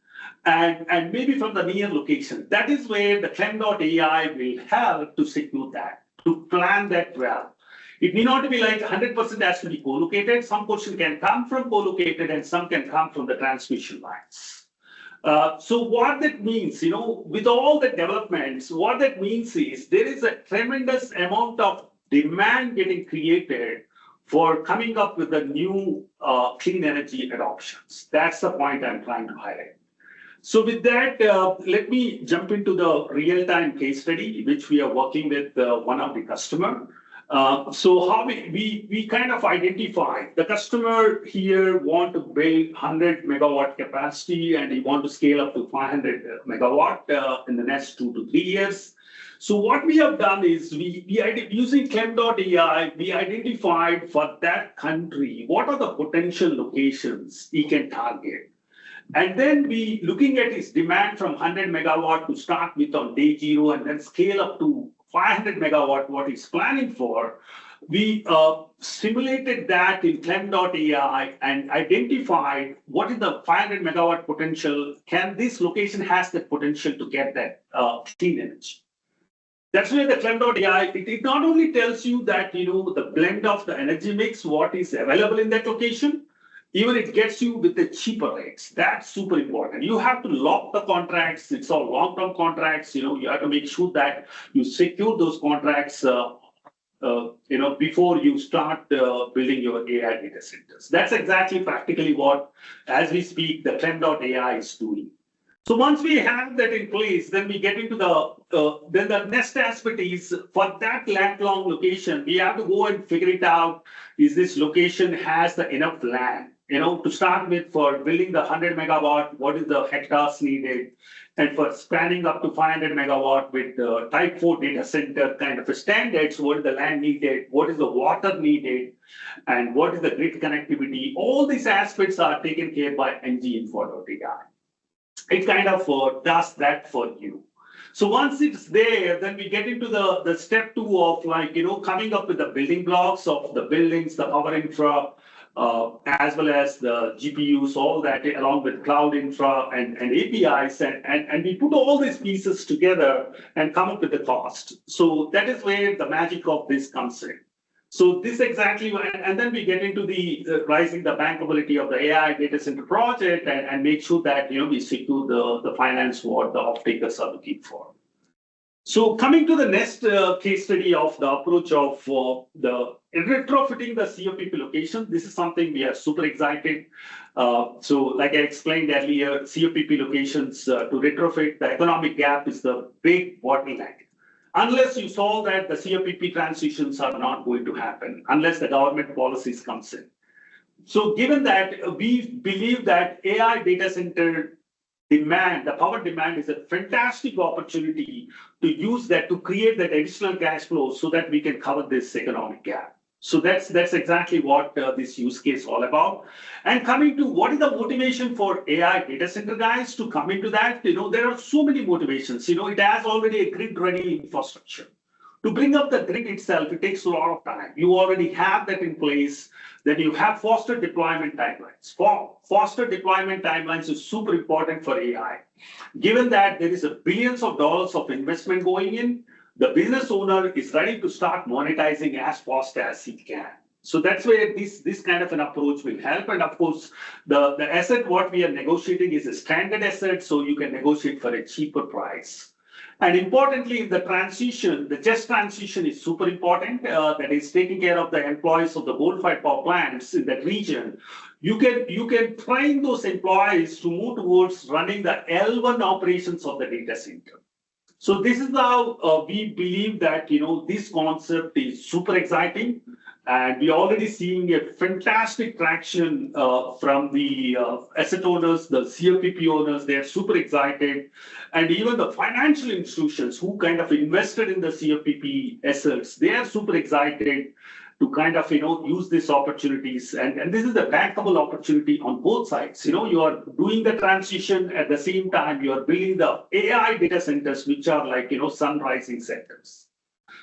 And maybe from the near location. That is where the CLEM.ai will help to secure that, to plan that well. It need not be like 100% has to be co-located. Some portion can come from co-located and some can come from the transmission lines. So what that means, with all the developments, what that means is there is a tremendous amount of demand getting created for coming up with the new clean energy adoptions. That's the point I'm trying to highlight. So with that, let me jump into the real-time case study, which we are working with one of the customer. So how we kind of identify the customer here want to build 100 megawatt capacity, and he want to scale up to 500 megawatt in the next 2 to 3 years. So what we have done is using CLEM.ai, we identified for that country what are the potential locations he can target. And then we looking at his demand from 100 megawatt to start with on day 0 and then scale up to 500 megawatt, what he's planning for. We simulated that in CLEM.ai and identified what is the 500 megawatt potential. Can this location has the potential to get that clean energy? That's where the CLEM.ai, it not only tells you that, the blend of the energy mix, what is available in that location, even it gets you with the cheaper rates. That's super important. You have to lock the contracts. It's all long-term contracts. You have to make sure that you secure those contracts, before you start building your AI data centers. That's exactly practically what, as we speak, the CLEM.ai is doing. So once we have that in place, then we get into then the next aspect is for that landlocked location, we have to go and figure it out. Is this location has the enough land? To start with, for building the 100 megawatt, what is the hectares needed? And for spanning up to 500 megawatt with the type 4 data center kind of standards, what is the land needed? What is the water needed? And what is the grid connectivity? All these aspects are taken care by NG Infra.ai. It kind of does that for you. So once it's there, then we get into the step 2 of coming up with the building blocks of the buildings, the power infra, as well as the GPUs, all that along with cloud infra and APIs, and we put all these pieces together and come up with the cost. So that is where the magic of this comes in. So this exactly, and then we get into the rising the bankability of the AI data center project and make sure that we secure the finance what the off-takers are looking for. So coming to the next case study of the approach of the retrofitting the COPP location, this is something we are super excited. So like I explained earlier, COPP locations to retrofit, the economic gap is the big bottleneck. Unless you solve that, the COPP transitions are not going to happen unless the government policies comes in. So given that, we believe that AI data center demand, the power demand is a fantastic opportunity to use that to create that additional cash flow so that we can cover this economic gap. So that's exactly what this use case is all about. And coming to what is the motivation for AI data center guys to come into that, there are so many motivations. It has already a grid-ready infrastructure. To bring up the grid itself, it takes a lot of time. You already have that in place. Then you have faster deployment timelines. Faster deployment timelines is super important for AI. Given that there is billions of dollars of investment going in, the business owner is ready to start monetizing as fast as he can. So that's where this kind of an approach will help. And of course, the asset what we are negotiating is a standard asset, so you can negotiate for a cheaper price. And importantly, the transition, the just transition is super important. That is taking care of the employees of the coal-fired power plants in that region. You can train those employees to move towards running the L1 operations of the data center. So this is how we believe that this concept is super exciting, and we're already seeing a fantastic traction from the asset owners, the COPP owners. They're super excited, and even the financial institutions who kind of invested in the COPP assets, they are super excited to kind of use these opportunities, and this is a bankable opportunity on both sides. You are doing the transition at the same time you are building the AI data centers, which are like sun rising centers.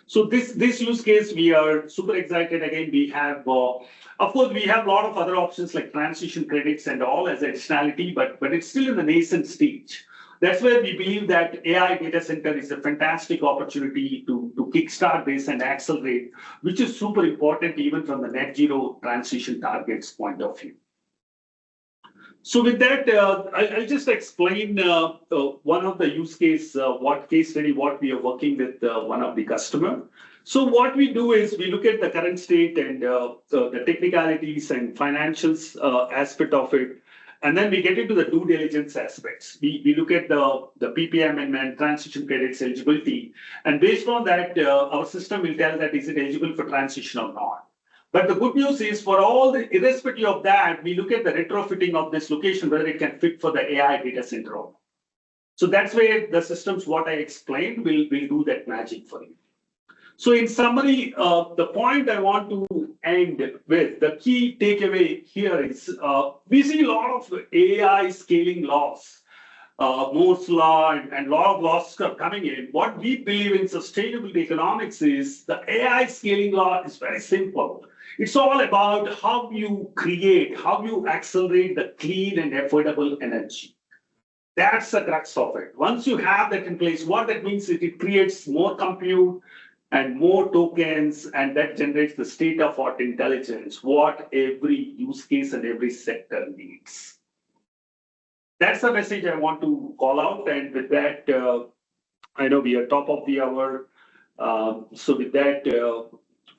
So this use case we are super excited. Again, we have of course we have a lot of other options like transition credits and all as additionality, but it's still in the nascent stage. That's where we believe that AI data center is a fantastic opportunity to kickstart this and accelerate, which is super important even from the net zero transition targets point of view. So with that, I'll just explain one of the use case, what case study, what we are working with one of the customer. So what we do is we look at the current state and the technicalities and financials aspect of it. And then we get into the due diligence aspects. We look at the PPA amendment, transition credits eligibility, and based on that, our system will tell that is it eligible for transition or not. But the good news is for all the, irrespective of that, we look at the retrofitting of this location, whether it can fit for the AI data center or not. So that's where the systems, what I explained, will do that magic for you. So in summary, the point I want to end with, the key takeaway here is we see a lot of AI scaling laws, Moore's law and a lot of laws are coming in. What we believe in sustainability economics is the AI scaling law is very simple. It's all about how you create, how you accelerate the clean and affordable energy. That's the crux of it. Once you have that in place, what that means is it creates more compute and more tokens, and that generates the state-of-art intelligence, what every use case and every sector needs. That's the message I want to call out. And with that, I know we are top of the hour. So with that,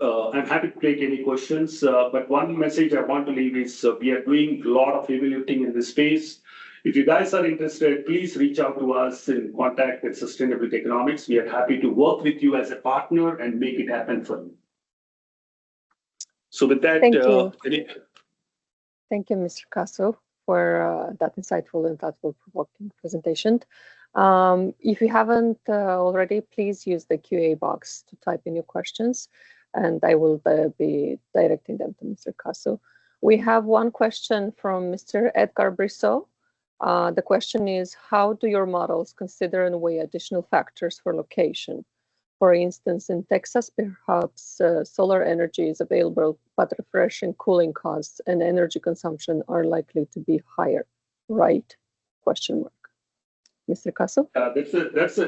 I'm happy to take any questions. But one message I want to leave is we are doing a lot of heavy lifting in this space. If you guys are interested, please reach out to us in contact at Sustainability Economics. We are happy to work with you as a partner and make it happen for you. So with that, thank you. Thank you, Mr. Kasu, for that insightful and thoughtful-provoking presentation. If you haven't already, please use the QA box to type in your questions, and I will be directing them to Mr. Kasu. We have one question from Mr. Edgar Brissot. The question is, how do your models consider and weigh additional factors for location? For instance, in Texas, perhaps solar energy is available, but refreshing cooling costs and energy consumption are likely to be higher, right? Question mark. Mr. Kasu?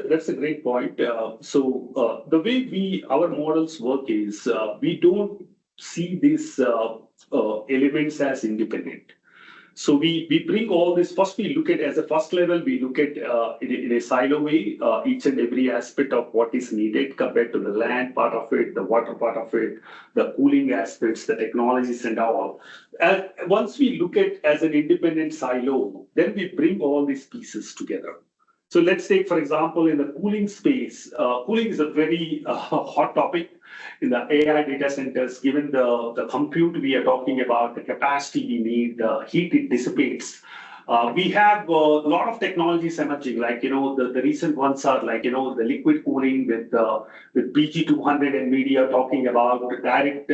That's a great point. So the way our models work is we don't see these elements as independent. So we bring all this. First, we look at as a first level. We look at in a silo way each and every aspect of what is needed compared to the land part of it, the water part of it, the cooling aspects, the technologies, and all. Once we look at as an independent silo, then we bring all these pieces together. So let's take, for example, in the cooling space. Cooling is a very hot topic in the AI data centers, given the compute we are talking about, the capacity we need, the heat it dissipates. We have a lot of technologies emerging, like, the recent ones are like, the liquid cooling with PG200 NVIDIA talking about direct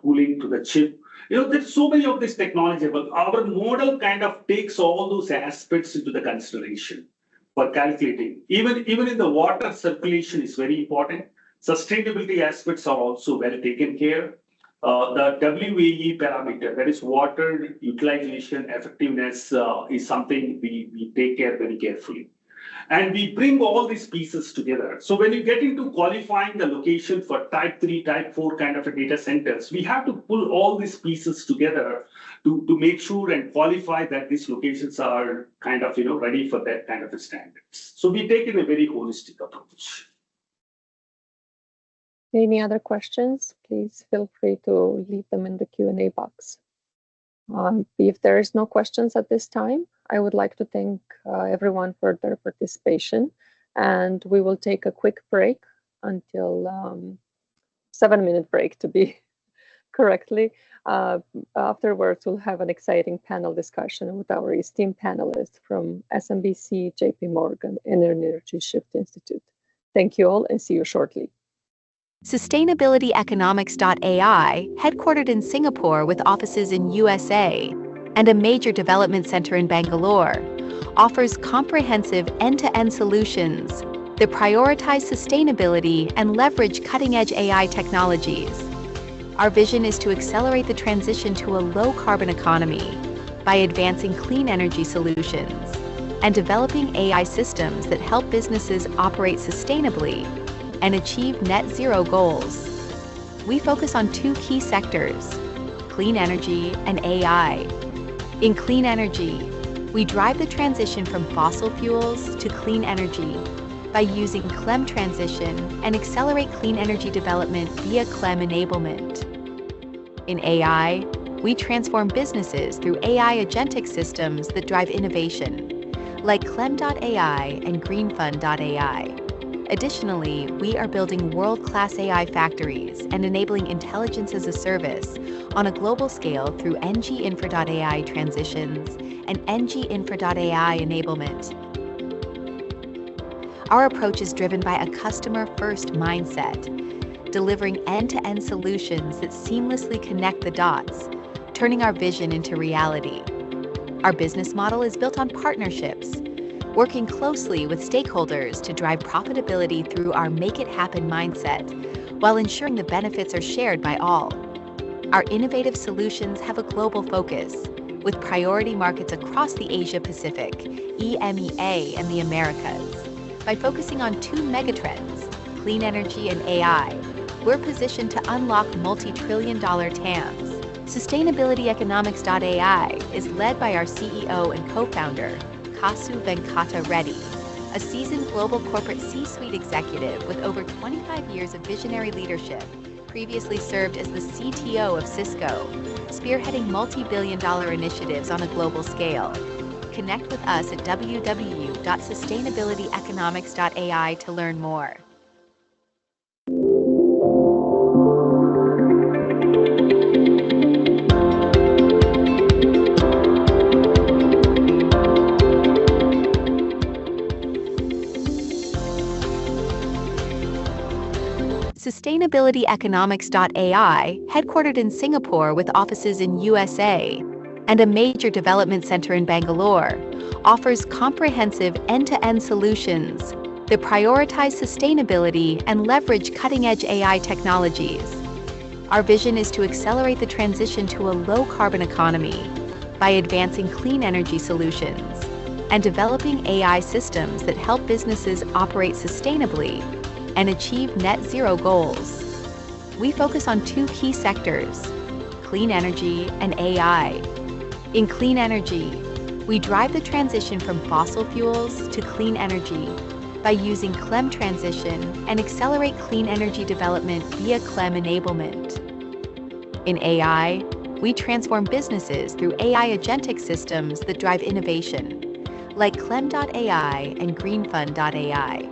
cooling to the chip. There's so many of this technology, but our model kind of takes all those aspects into the consideration for calculating. Even in the water circulation is very important. Sustainability aspects are also well taken care. The WAE parameter, that is water utilization effectiveness, is something we take care very carefully. And we bring all these pieces together. So when you get into qualifying the location for type 3, type 4 kind of a data centers, we have to pull all these pieces together to make sure and qualify that these locations are kind of ready for that kind of a standards. So we take it a very holistic approach. Any other questions? Please feel free to leave them in the Q&A box. If there is no questions at this time, I would like to thank everyone for their participation, and we will take a quick break until 7-minute break to be correctly. Afterwards, we'll have an exciting panel discussion with our esteemed panelists from SMBC, JP Morgan, and Energy Shift Institute. Thank you all and see you shortly. Sustainability Economics.ai, headquartered in Singapore with offices in USA and a major development center in Bangalore, offers comprehensive end-to-end solutions that prioritize sustainability and leverage cutting-edge AI technologies. Our vision is to accelerate the transition to a low-carbon economy by advancing clean energy solutions and developing AI systems that help businesses operate sustainably and achieve net zero goals. We focus on two key sectors, clean energy and AI. In clean energy, we drive the transition from fossil fuels to clean energy by using CLEM transition and accelerate clean energy development via CLEM enablement. In AI, we transform businesses through AI agentic systems that drive innovation, like CLEM.ai and GreenFund.ai. Additionally, we are building world-class AI factories and enabling intelligence as a service on a global scale through NG Infra.ai transitions and NG Infra.ai enablement. Our approach is driven by a customer-first mindset, delivering end-to-end solutions that seamlessly connect the dots, turning our vision into reality. Our business model is built on partnerships, working closely with stakeholders to drive profitability through our Make It Happen mindset, while ensuring the benefits are shared by all. Our innovative solutions have a global focus, with priority markets across the Asia-Pacific, EMEA, and the Americas. By focusing on two megatrends, clean energy and AI, we're positioned to unlock multi-trillion-dollar TAMs. Sustainability Economics.ai is led by our CEO and co-founder, Kasu Venkata Reddy, a seasoned global corporate C-suite executive with over 25 years of visionary leadership, previously served as the CTO of Cisco, spearheading multi-billion-dollar initiatives on a global scale. Connect with us at www.sustainabilityeconomics.ai to learn more. Sustainability Economics.ai, headquartered in Singapore with offices in USA and a major development center in Bangalore, offers comprehensive end-to-end solutions that prioritize sustainability and leverage cutting-edge AI technologies. Our vision is to accelerate the transition to a low-carbon economy by advancing clean energy solutions and developing AI systems that help businesses operate sustainably and achieve net zero goals. We focus on two key sectors, clean energy and AI. In clean energy, we drive the transition from fossil fuels to clean energy by using CLEM transition and accelerate clean energy development via CLEM enablement. In AI, we transform businesses through AI agentic systems that drive innovation, like CLEM.ai and GreenFund.ai.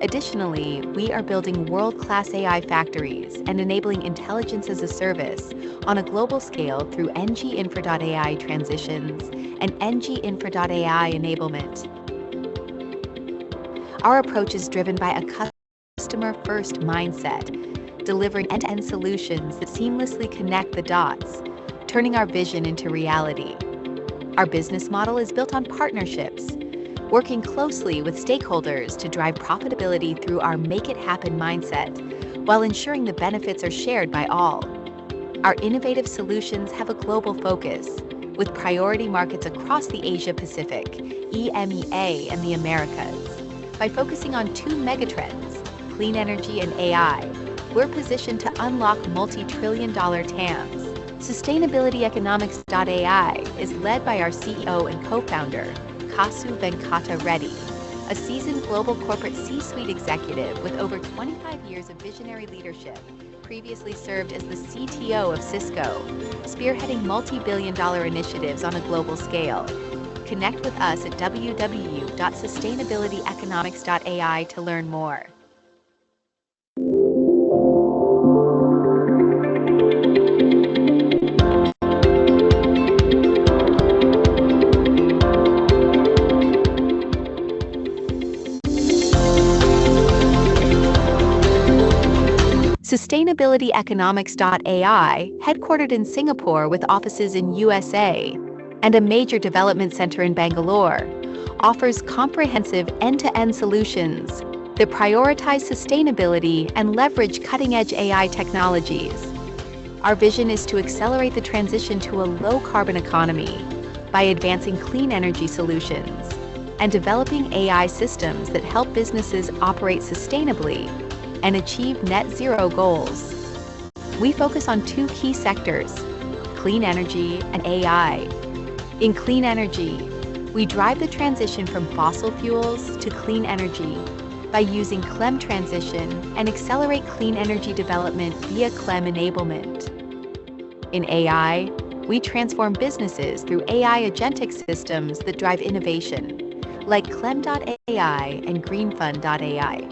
Additionally, we are building world-class AI factories and enabling intelligence as a service on a global scale through NG Infra.ai transitions and NG Infra.ai enablement. Our approach is driven by a customer-first mindset, delivering end-to-end solutions that seamlessly connect the dots, turning our vision into reality. Our business model is built on partnerships, working closely with stakeholders to drive profitability through our make it happen mindset, while ensuring the benefits are shared by all. Our innovative solutions have a global focus, with priority markets across the Asia-Pacific, EMEA, and the Americas. By focusing on two megatrends, clean energy and AI, we're positioned to unlock multi-trillion-dollar TAMs. Sustainably.Economics.ai is led by our CEO and co-founder, Kasu Venkata Reddy, a seasoned global corporate C-suite executive with over 25 years of visionary leadership. Previously served as the CTO of Cisco, spearheading multi-billion-dollar initiatives on a global scale. Connect with us at www.sustainably.Economics.ai to learn more. Sustainably.Economics.ai, headquartered in Singapore with offices in USA and a major development center in Bangalore, offers comprehensive end-to-end solutions that prioritize sustainability and leverage cutting-edge AI technologies. Our vision is to accelerate the transition to a low-carbon economy by advancing clean energy solutions and developing AI systems that help businesses operate sustainably and achieve net zero goals. We focus on two key sectors, clean energy and AI. In clean energy, we drive the transition from fossil fuels to clean energy by using CLEM transition and accelerate clean energy development via CLEM enablement. In AI, we transform businesses through AI agentic systems that drive innovation, like CLEM.ai and GreenFund.ai.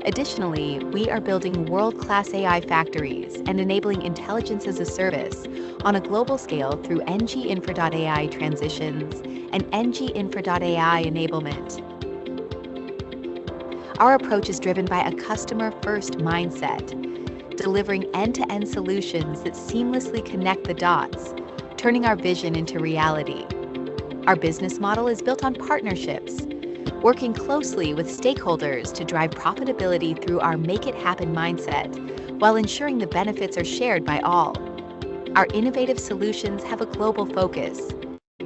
Additionally, we are building world-class AI factories and enabling intelligence as a service on a global scale through NG Infra.ai transitions and NG Infra.ai enablement. Our approach is driven by a customer-first mindset, delivering end-to-end solutions that seamlessly connect the dots, turning our vision into reality. Our business model is built on partnerships, working closely with stakeholders to drive profitability through our make it happen mindset, while ensuring the benefits are shared by all. Our innovative solutions have a global focus,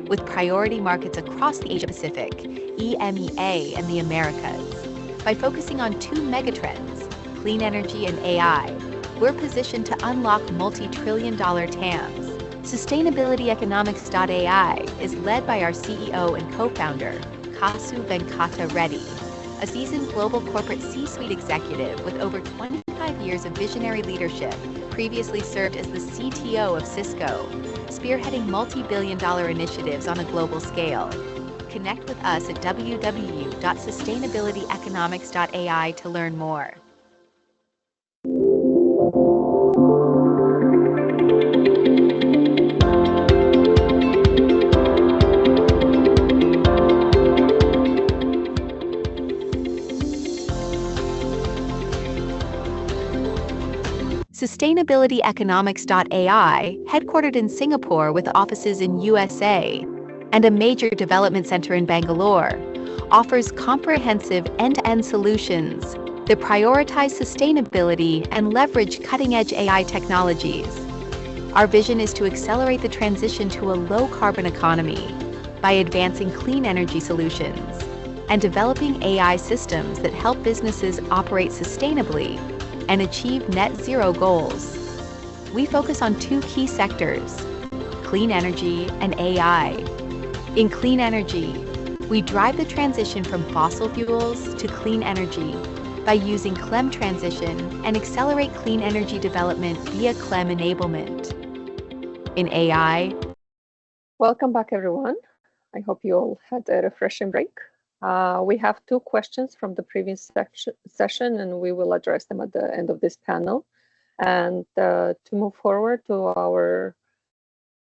with priority markets across the Asia-Pacific, EMEA, and the Americas. By focusing on two megatrends, clean energy and AI, we're positioned to unlock multi-trillion-dollar TAMs. Sustainably.Economics.ai is led by our CEO and co-founder, Kasu Venkata Reddy, a seasoned global corporate C-suite executive with over 25 years of visionary leadership. Previously served as the CTO of Cisco, spearheading multi-billion-dollar initiatives on a global scale. Connect with us at www.sustainably.Economics.ai to learn more. Sustainably.Economics.ai, headquartered in Singapore with offices in USA and a major development center in Bangalore, offers comprehensive end-to-end solutions that prioritize sustainability and leverage cutting-edge AI technologies. Our vision is to accelerate the transition to a low-carbon economy by advancing clean energy solutions and developing AI systems that help businesses operate sustainably and achieve net zero goals. We focus on two key sectors, clean energy, and AI. In clean energy, we drive the transition from fossil fuels to clean energy by using CLEM transition and accelerate clean energy development via CLEM enablement. In AI, welcome back, everyone. I hope you all had a refreshing break. We have 2 questions from the previous session, and we will address them at the end of this panel. And to move forward to our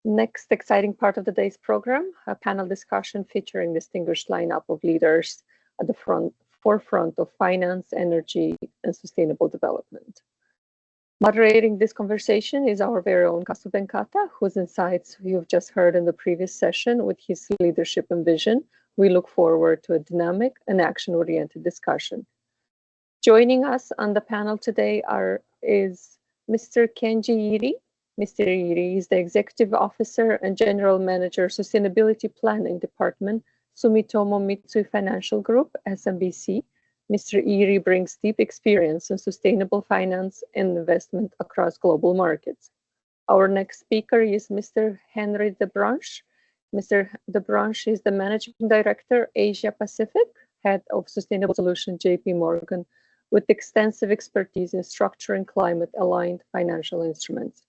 next exciting part of the day's program, a panel discussion featuring distinguished lineup of leaders at the forefront of finance, energy, and sustainable development. Moderating this conversation is our very own Kasu Venkata, whose insights you've just heard in the previous session. With his leadership and vision, we look forward to a dynamic and action-oriented discussion. Joining us on the panel today is Mr. Kenji Iri. Mr. Iri is the Executive Officer and General Manager, Sustainability Planning Department, Sumitomo Mitsui Financial Group, SMBC. Mr. Iri brings deep experience in sustainable finance and investment across global markets. Our next speaker is Mr. Henry DeBranche. Mr. DeBranche is the Managing Director, Asia Pacific, Head of Sustainable Solutions, JP Morgan, with extensive expertise in structuring climate-aligned financial instruments.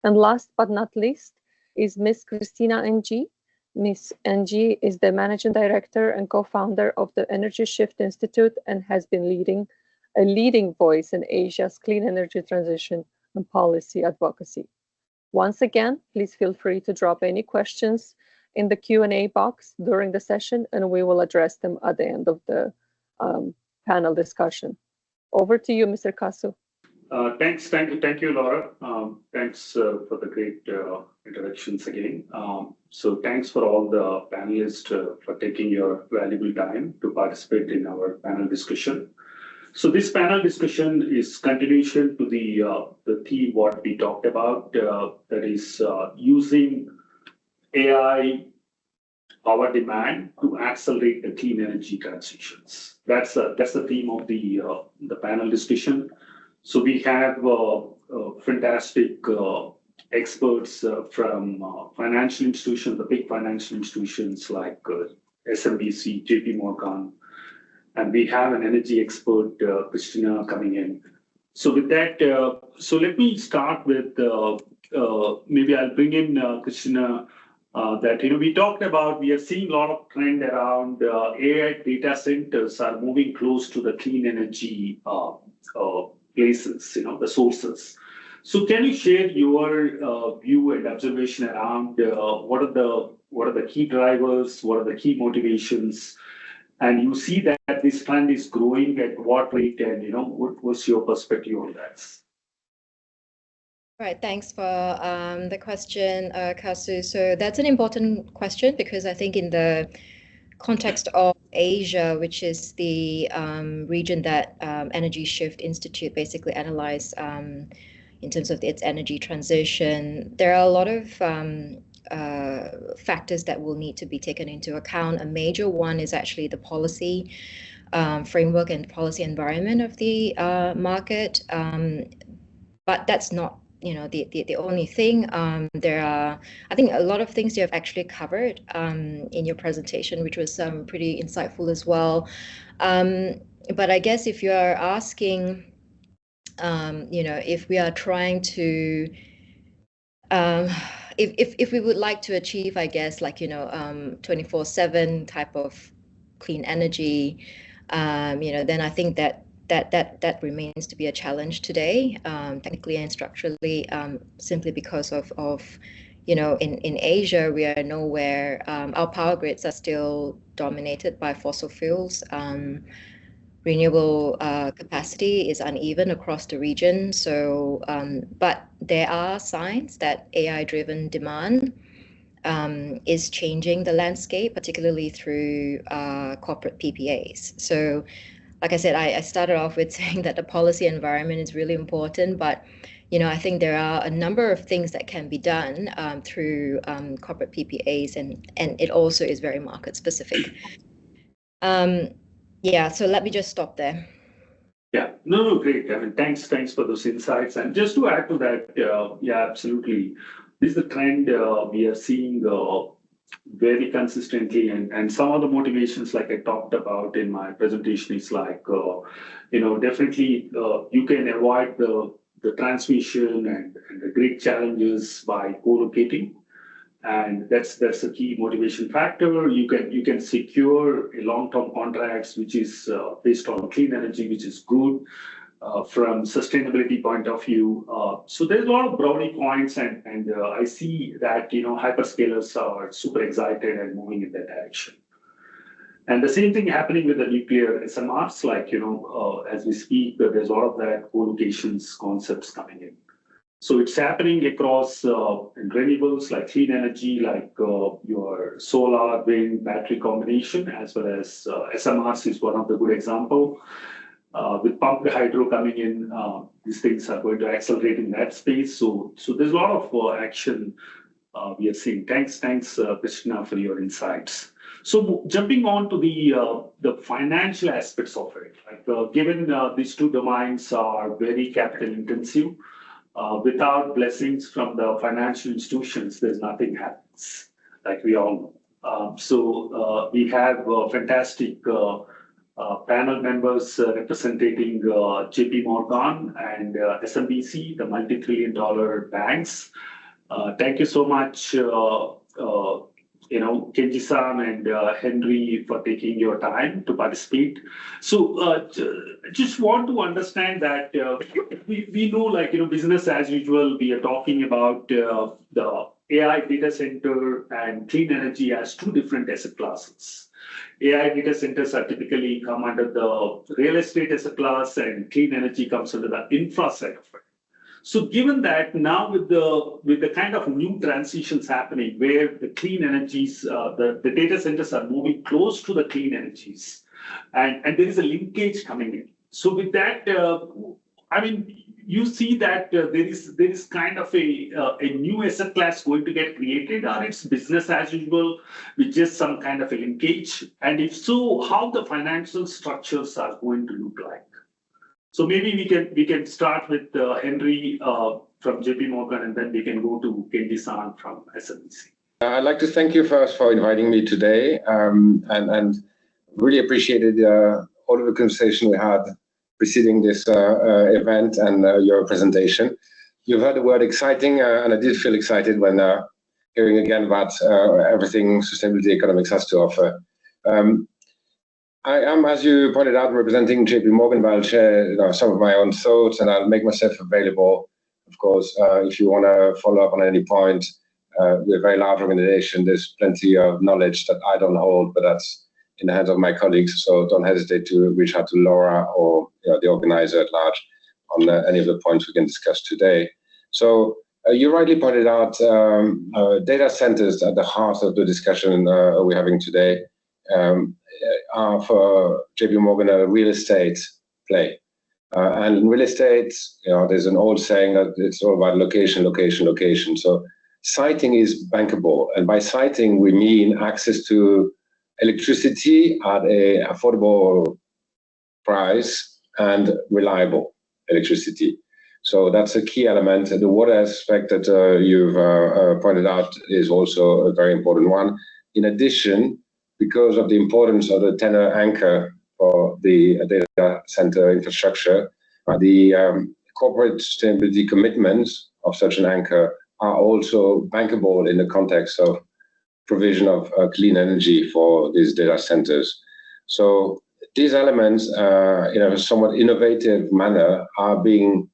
And last but not least is Ms. Christina NG. Ms. NG is the Managing Director and co-founder of the Energy Shift Institute and has been a leading voice in Asia's clean energy transition and policy advocacy. Once again, please feel free to drop any questions in the Q&A box during the session, and we will address them at the end of the panel discussion. Over to you, Mr. Kasu. Thank you, Laura. Thanks for the great introductions again. So thanks for all the panelists for taking your valuable time to participate in our panel discussion. So this panel discussion is continuation to the theme what we talked about, that is using AI power demand to accelerate the clean energy transitions. That's the theme of the panel discussion. So we have fantastic experts from financial institutions, the big financial institutions like SMBC, JP Morgan, and we have an energy expert, Christina, coming in. So with that, so let me start with maybe I'll bring in Christina. That we talked about, we are seeing a lot of trend around AI data centers are moving close to the clean energy places, the sources. So can you share your view and observation around what are the key drivers, what are the key motivations, and you see that this trend is growing at what rate, and what's your perspective on that? Right, thanks for the question, Kasu. So that's an important question because I think in the context of Asia, which is the region that Energy Shift Institute basically analyzed in terms of its energy transition, there are a lot of factors that will need to be taken into account. A major one is actually the policy framework and policy environment of the market, but that's not the only thing. There are, I think, a lot of things you have actually covered in your presentation, which was pretty insightful as well. But I guess if you are asking, if we are trying to, if we would like to achieve, I guess, like 24/7 type of clean energy, then I think that remains to be a challenge today, technically and structurally, simply because of in Asia, we are nowhere, our power grids are still dominated by fossil fuels. Renewable capacity is uneven across the region. So, but there are signs that AI-driven demand is changing the landscape, particularly through corporate PPAs. So, like I said, I started off with saying that the policy environment is really important, but I think there are a number of things that can be done through corporate PPAs, and it also is very market specific. Yeah, so let me just stop there. Yeah, no, great. I mean, thanks for those insights. And just to add to that, yeah, absolutely. This is the trend we are seeing very consistently, and some of the motivations, like I talked about in my presentation, is like definitely you can avoid the transmission and the great challenges by co-locating, and that's a key motivation factor. You can secure a long-term contracts which is based on clean energy, which is good. From sustainability point of view. So there's a lot of brownie points, and I see that hyperscalers are super excited and moving in that direction. And the same thing happening with the nuclear SMRs, like as we speak, there's a lot of that co-locations concepts coming in. So it's happening across renewables like clean energy, like your solar, wind, battery combination, as well as SMRs is one of the good example. With pumped hydro coming in, these things are going to accelerate in that space. So there's a lot of action we are seeing. Thanks, Christina, for your insights. So jumping on to the financial aspects of it, like given these two domains are very capital intensive, without blessings from the financial institutions, there's nothing happens, like we all know. So we have fantastic panel members representing JP Morgan and SMBC, the multi-trillion-dollar banks. Thank you so much, Kenji-san and Henry, for taking your time to participate. So just want to understand that we know, like, business as usual, we are talking about the AI data center and clean energy as two different asset classes. AI data centers are typically come under the real estate asset class, and clean energy comes under the infra side of it. So given that now with the kind of new transitions happening where the clean energies, the data centers are moving close to the clean energies, and there is a linkage coming in. So with that, I mean, you see that there is kind of a new asset class going to get created, or it's business as usual with just some kind of a linkage? And if so, how the financial structures are going to look like? So maybe we can start with Henry from JP Morgan, and then we can go to Kenji-san from SMBC. I'd like to thank you first for inviting me today, and really appreciated all of the conversation we had preceding this event and your presentation. You've heard the word exciting, and I did feel excited when hearing again about everything sustainability economics has to offer. I am, as you pointed out, representing JP Morgan, but I'll share some of my own thoughts, and I'll make myself available, of course, if you want to follow up on any point. We're a very large organization. There's plenty of knowledge that I don't hold, but that's in the hands of my colleagues. So don't hesitate to reach out to Laura or the organizer at large on any of the points we can discuss today. So you rightly pointed out data centers at the heart of the discussion we're having today. Are for JP Morgan a real estate play. And in real estate, there's an old saying that it's all about location, location, location. So siting is bankable. And by siting, we mean access to electricity at an affordable price and reliable electricity. So that's a key element. The water aspect that you've pointed out is also a very important one. In addition, because of the importance of the tenor anchor for the data center infrastructure, the corporate sustainability commitments of such an anchor are also bankable in the context of provision of clean energy for these data centers. So these elements, in a somewhat innovative manner, are being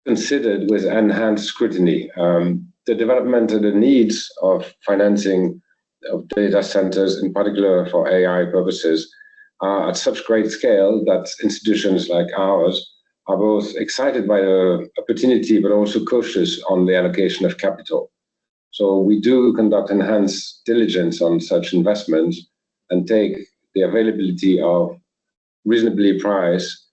considered with enhanced scrutiny. The development and the needs of financing of data centers, in particular for AI purposes, are at such great scale that institutions like ours are both excited by the opportunity, but also cautious on the allocation of capital. So we do conduct enhanced diligence on such investments and take the availability of reasonably priced,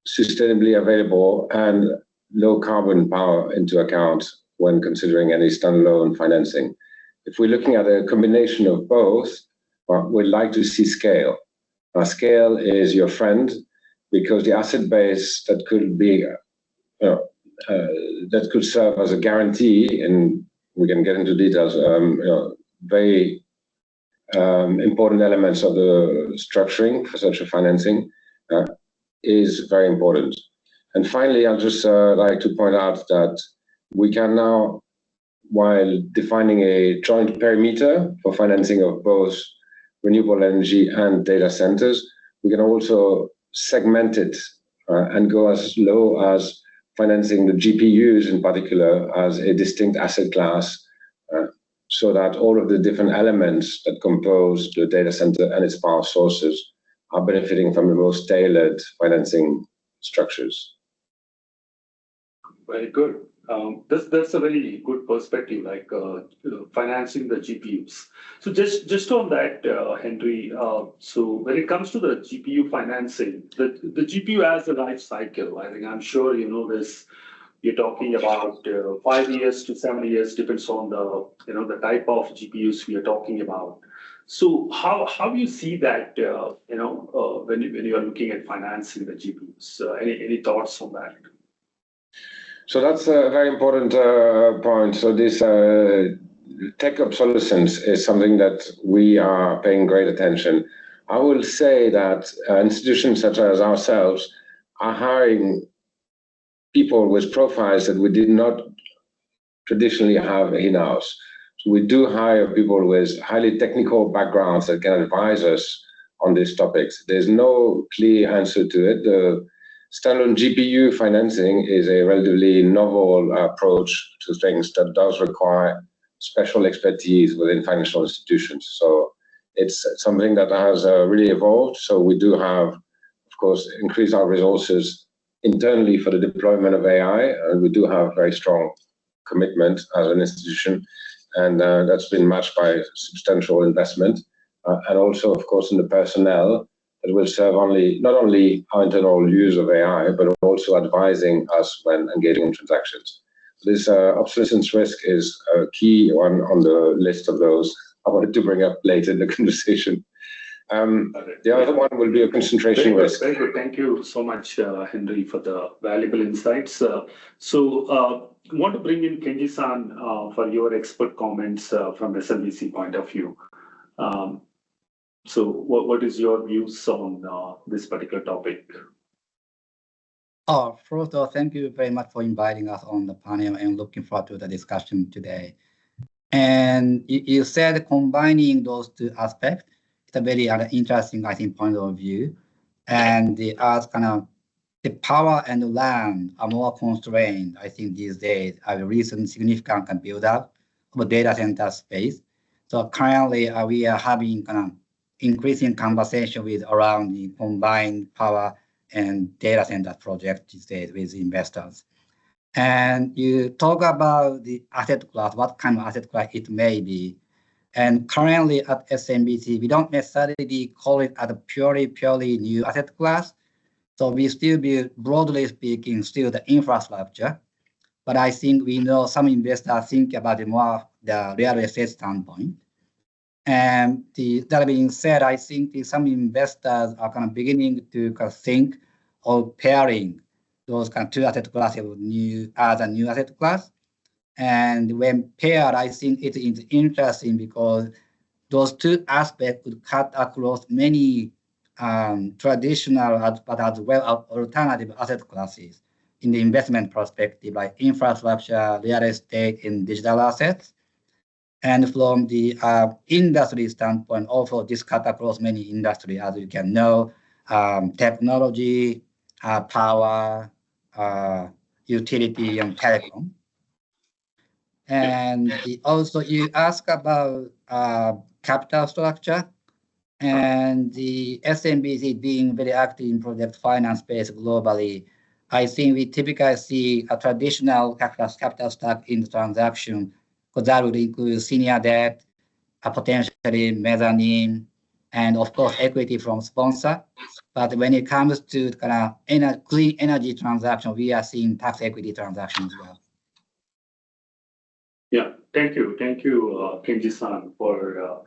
sustainably available, and low carbon power into account when considering any standalone financing. If we're looking at a combination of both, we'd like to see scale. Scale is your friend, because the asset base that could be that could serve as a guarantee, and we can get into details, very important elements of the structuring for such a financing is very important. And finally, I'll just like to point out that we can now, while defining a joint perimeter for financing of both renewable energy and data centers, we can also segment it and go as low as financing the GPUs in particular as a distinct asset class, so that all of the different elements that compose the data center and its power sources are benefiting from the most tailored financing structures. Very good. That's a very good perspective, like financing the GPUs. So just on that, Henry. So when it comes to the GPU financing, the GPU has a life cycle. I think I'm sure you know this. You're talking about 5 years to 7 years, depends on the the type of GPUs we are talking about. So how do you see that when you are looking at financing the GPUs? Any thoughts on that? So that's a very important point. So this tech obsolescence is something that we are paying great attention. I will say that institutions such as ourselves are hiring people with profiles that we did not traditionally have in-house. So we do hire people with highly technical backgrounds that can advise us on these topics. There's no clear answer to it. The standalone GPU financing is a relatively novel approach to things that does require special expertise within financial institutions. So it's something that has really evolved. So we do have, of course, increased our resources internally for the deployment of AI, and we do have very strong commitment as an institution, and that's been matched by substantial investment, and also, of course, in the personnel that will serve not only our internal use of AI, but also advising us when engaging in transactions. So this obsolescence risk is a key one on the list of those I wanted to bring up later in the conversation. The other one will be a concentration risk. Very good. Thank you so much, Henry, for the valuable insights. I want to bring in Kenji-san for your expert comments from SMBC point of view. So what is your views on this particular topic? First of all, thank you very much for inviting us on the panel and looking forward to the discussion today. And you said combining those two aspects, it's a very interesting, I think, point of view. And as kind of the power and the land are more constrained, I think these days, a recent significant build up of data center space. So currently we are having kind of increasing conversation with around the combined power and data center project these days with investors. And you talk about the asset class, what kind of asset class it may be. And currently at SMBC, we don't necessarily call it as a purely new asset class. So we still be, broadly speaking, still the infrastructure. But I think we know some investors think about it more the real estate standpoint. And that being said, I think some investors are kind of beginning to kind of think of pairing those kind of two asset classes as a new asset class. And when paired, I think it is interesting because those two aspects would cut across many traditional but as well as alternative asset classes in the investment perspective, like infrastructure, real estate, and digital assets. And from the industry standpoint, also this cut across many industries, as you can know, technology, power, utility, and telecom. And also you ask about capital structure, and the SMBC being very active in project finance space globally. I think we typically see a traditional capital stack in the transaction, because that would include senior debt, potentially mezzanine, and of course equity from sponsor. But when it comes to kind of clean energy transaction, we are seeing tax equity transactions as well. Yeah, thank you, Kenji-san, for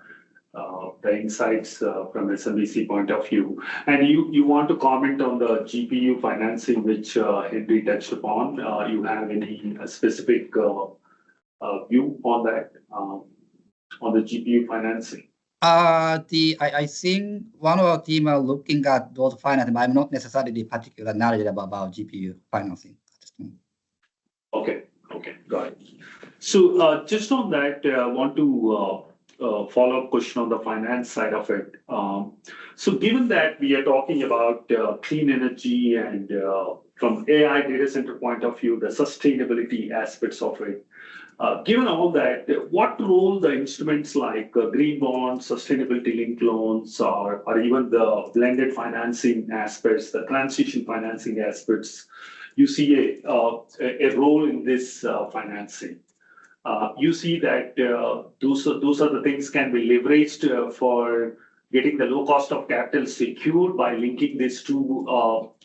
the insights from SMBC point of view. And you want to comment on the GPU financing, which Henry touched upon. You have any specific view on that, on the GPU financing? I think one of our team are looking at those financing, but I'm not necessarily particular knowledgeable about GPU financing at this moment. Okay, got it. So just on that, I want to follow-up question on the finance side of it. So given that we are talking about clean energy and from AI data center point of view, the sustainability aspects of it, given all that, what role the instruments like green bonds, sustainability linked loans, or even the blended financing aspects, the transition financing aspects, you see a role in this financing? You see that those are the things can be leveraged for getting the low cost of capital secured by linking these two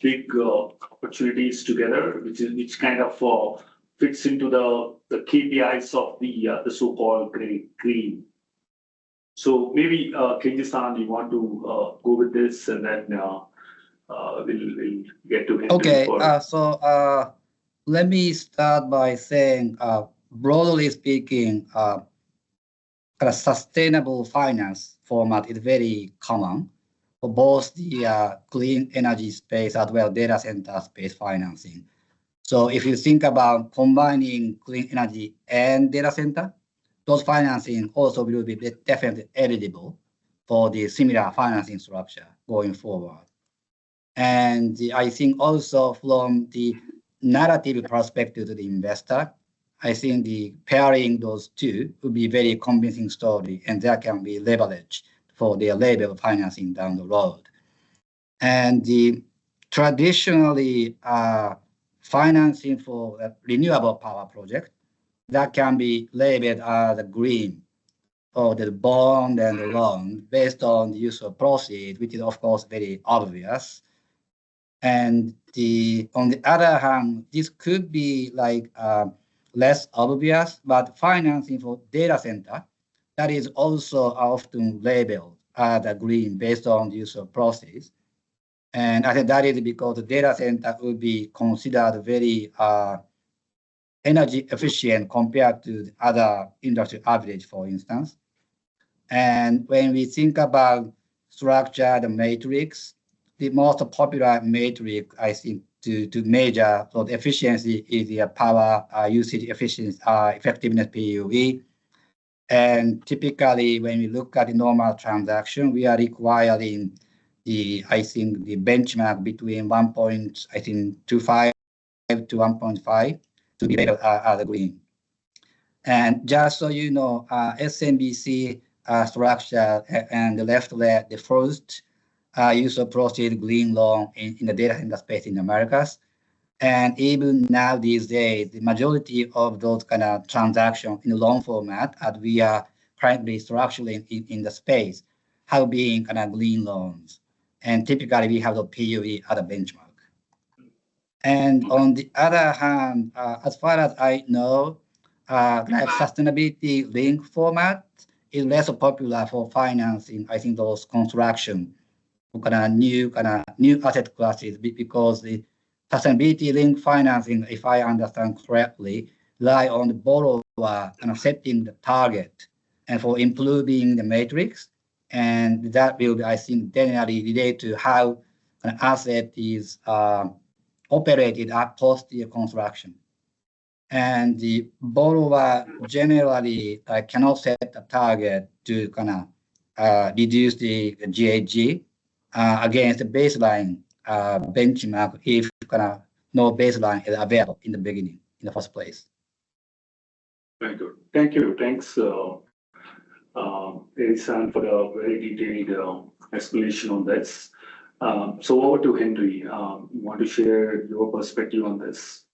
big opportunities together, which kind of fits into the KPIs of the so-called green. So maybe Kenji-san, you want to go with this, and then we'll get to him. Okay, so let me start by saying, broadly speaking, kind of sustainable finance format is very common for both the clean energy space as well data center space financing. So if you think about combining clean energy and data center, those financing also will be definitely eligible for the similar financing structure going forward. And I think also from the narrative perspective to the investor, I think the pairing those two would be very convincing story, and that can be leveraged for their label financing down the road. And the traditionally financing for a renewable power project that can be labeled as a green, or the bond and the loan based on the use of proceeds, which is of course very obvious. And on the other hand, this could be like less obvious, but financing for data center, that is also often labeled as a green based on the use of proceeds. And I think that is because the data center would be considered very energy efficient compared to the other industry average, for instance. And when we think about structure, the matrix, the most popular matrix, I think, to measure so the efficiency is the power usage efficiency, effectiveness PUE. And typically, when we look at the normal transaction, we are requiring the benchmark between 1.25 to 1.5 to be labeled as a green. And just so you know, SMBC structure and the left there, the first use of proceeds green loan in the data center space in the Americas. And even now these days, the majority of those kind of transactions in the loan format that we are currently structuring in the space have been kind of green loans. And typically we have the PUE as a benchmark. And on the other hand, as far as I know, like sustainability link format is less popular for financing, I think, those construction kind of new asset classes, because the sustainability link financing, if I understand correctly, rely on the borrower kind of setting the target and for improving the matrix, and that will be, I think, generally related to how an asset is operated at post the construction. And the borrower generally cannot set a target to kind of reduce the GHG against the baseline benchmark if kind of no baseline is available in the beginning, in the first place. Very good. Thank you. Thanks, Reddy-san, for the very detailed explanation on this. So over to Henry. You want to share your perspective on this?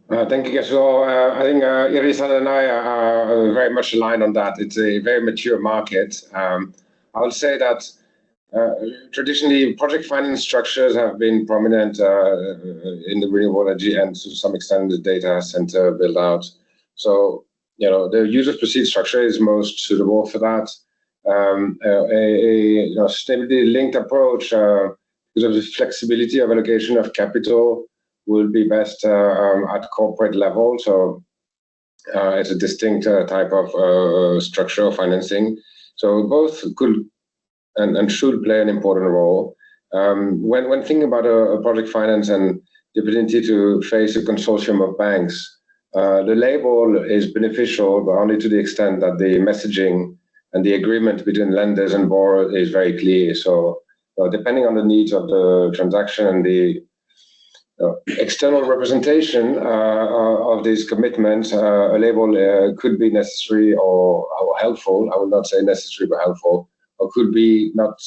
Thank you, Kasu. I think Reddy-san and I are very much aligned on that. It's a very mature market. I would say that traditionally, project finance structures have been prominent in the renewable energy and to some extent the data center build out. So, the use of proceeds structure is most suitable for that. a sustainability-linked approach because of the flexibility of allocation of capital will be best at corporate level. So it's a distinct type of structure of financing. So both could and should play an important role. When thinking about a project finance and the ability to face a consortium of banks, the label is beneficial, but only to the extent that the messaging and the agreement between lenders and borrowers is very clear. So depending on the needs of the transaction and the external representation of these commitments, a label could be necessary or helpful. I would not say necessary, but helpful, or could be not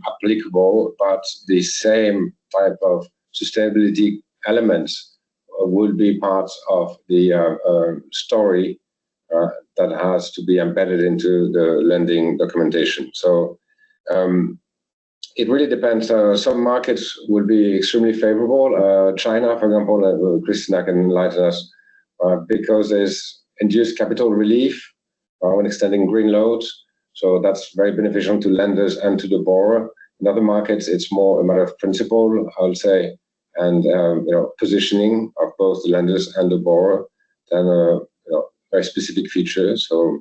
applicable, but the same type of sustainability elements will be part of the story that has to be embedded into the lending documentation. So it really depends. Some markets will be extremely favorable. China, for example, Christina can enlighten us, because there's induced capital relief when extending green loans. So that's very beneficial to lenders and to the borrower. In other markets, it's more a matter of principle, I would say, and positioning of both the lenders and the borrower than very specific features. So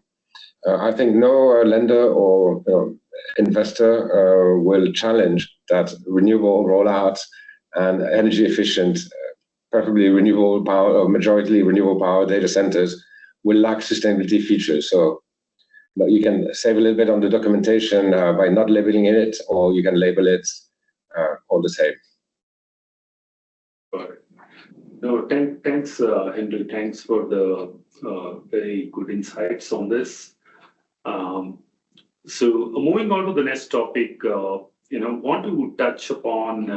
I think no lender or investor will challenge that renewable rollout and energy efficient, preferably renewable power or majority renewable power data centers will lack sustainability features. So you can save a little bit on the documentation by not labeling it, or you can label it all the same. Got it. No, thanks, Henry. Thanks for the very good insights on this. So moving on to the next topic, want to touch upon,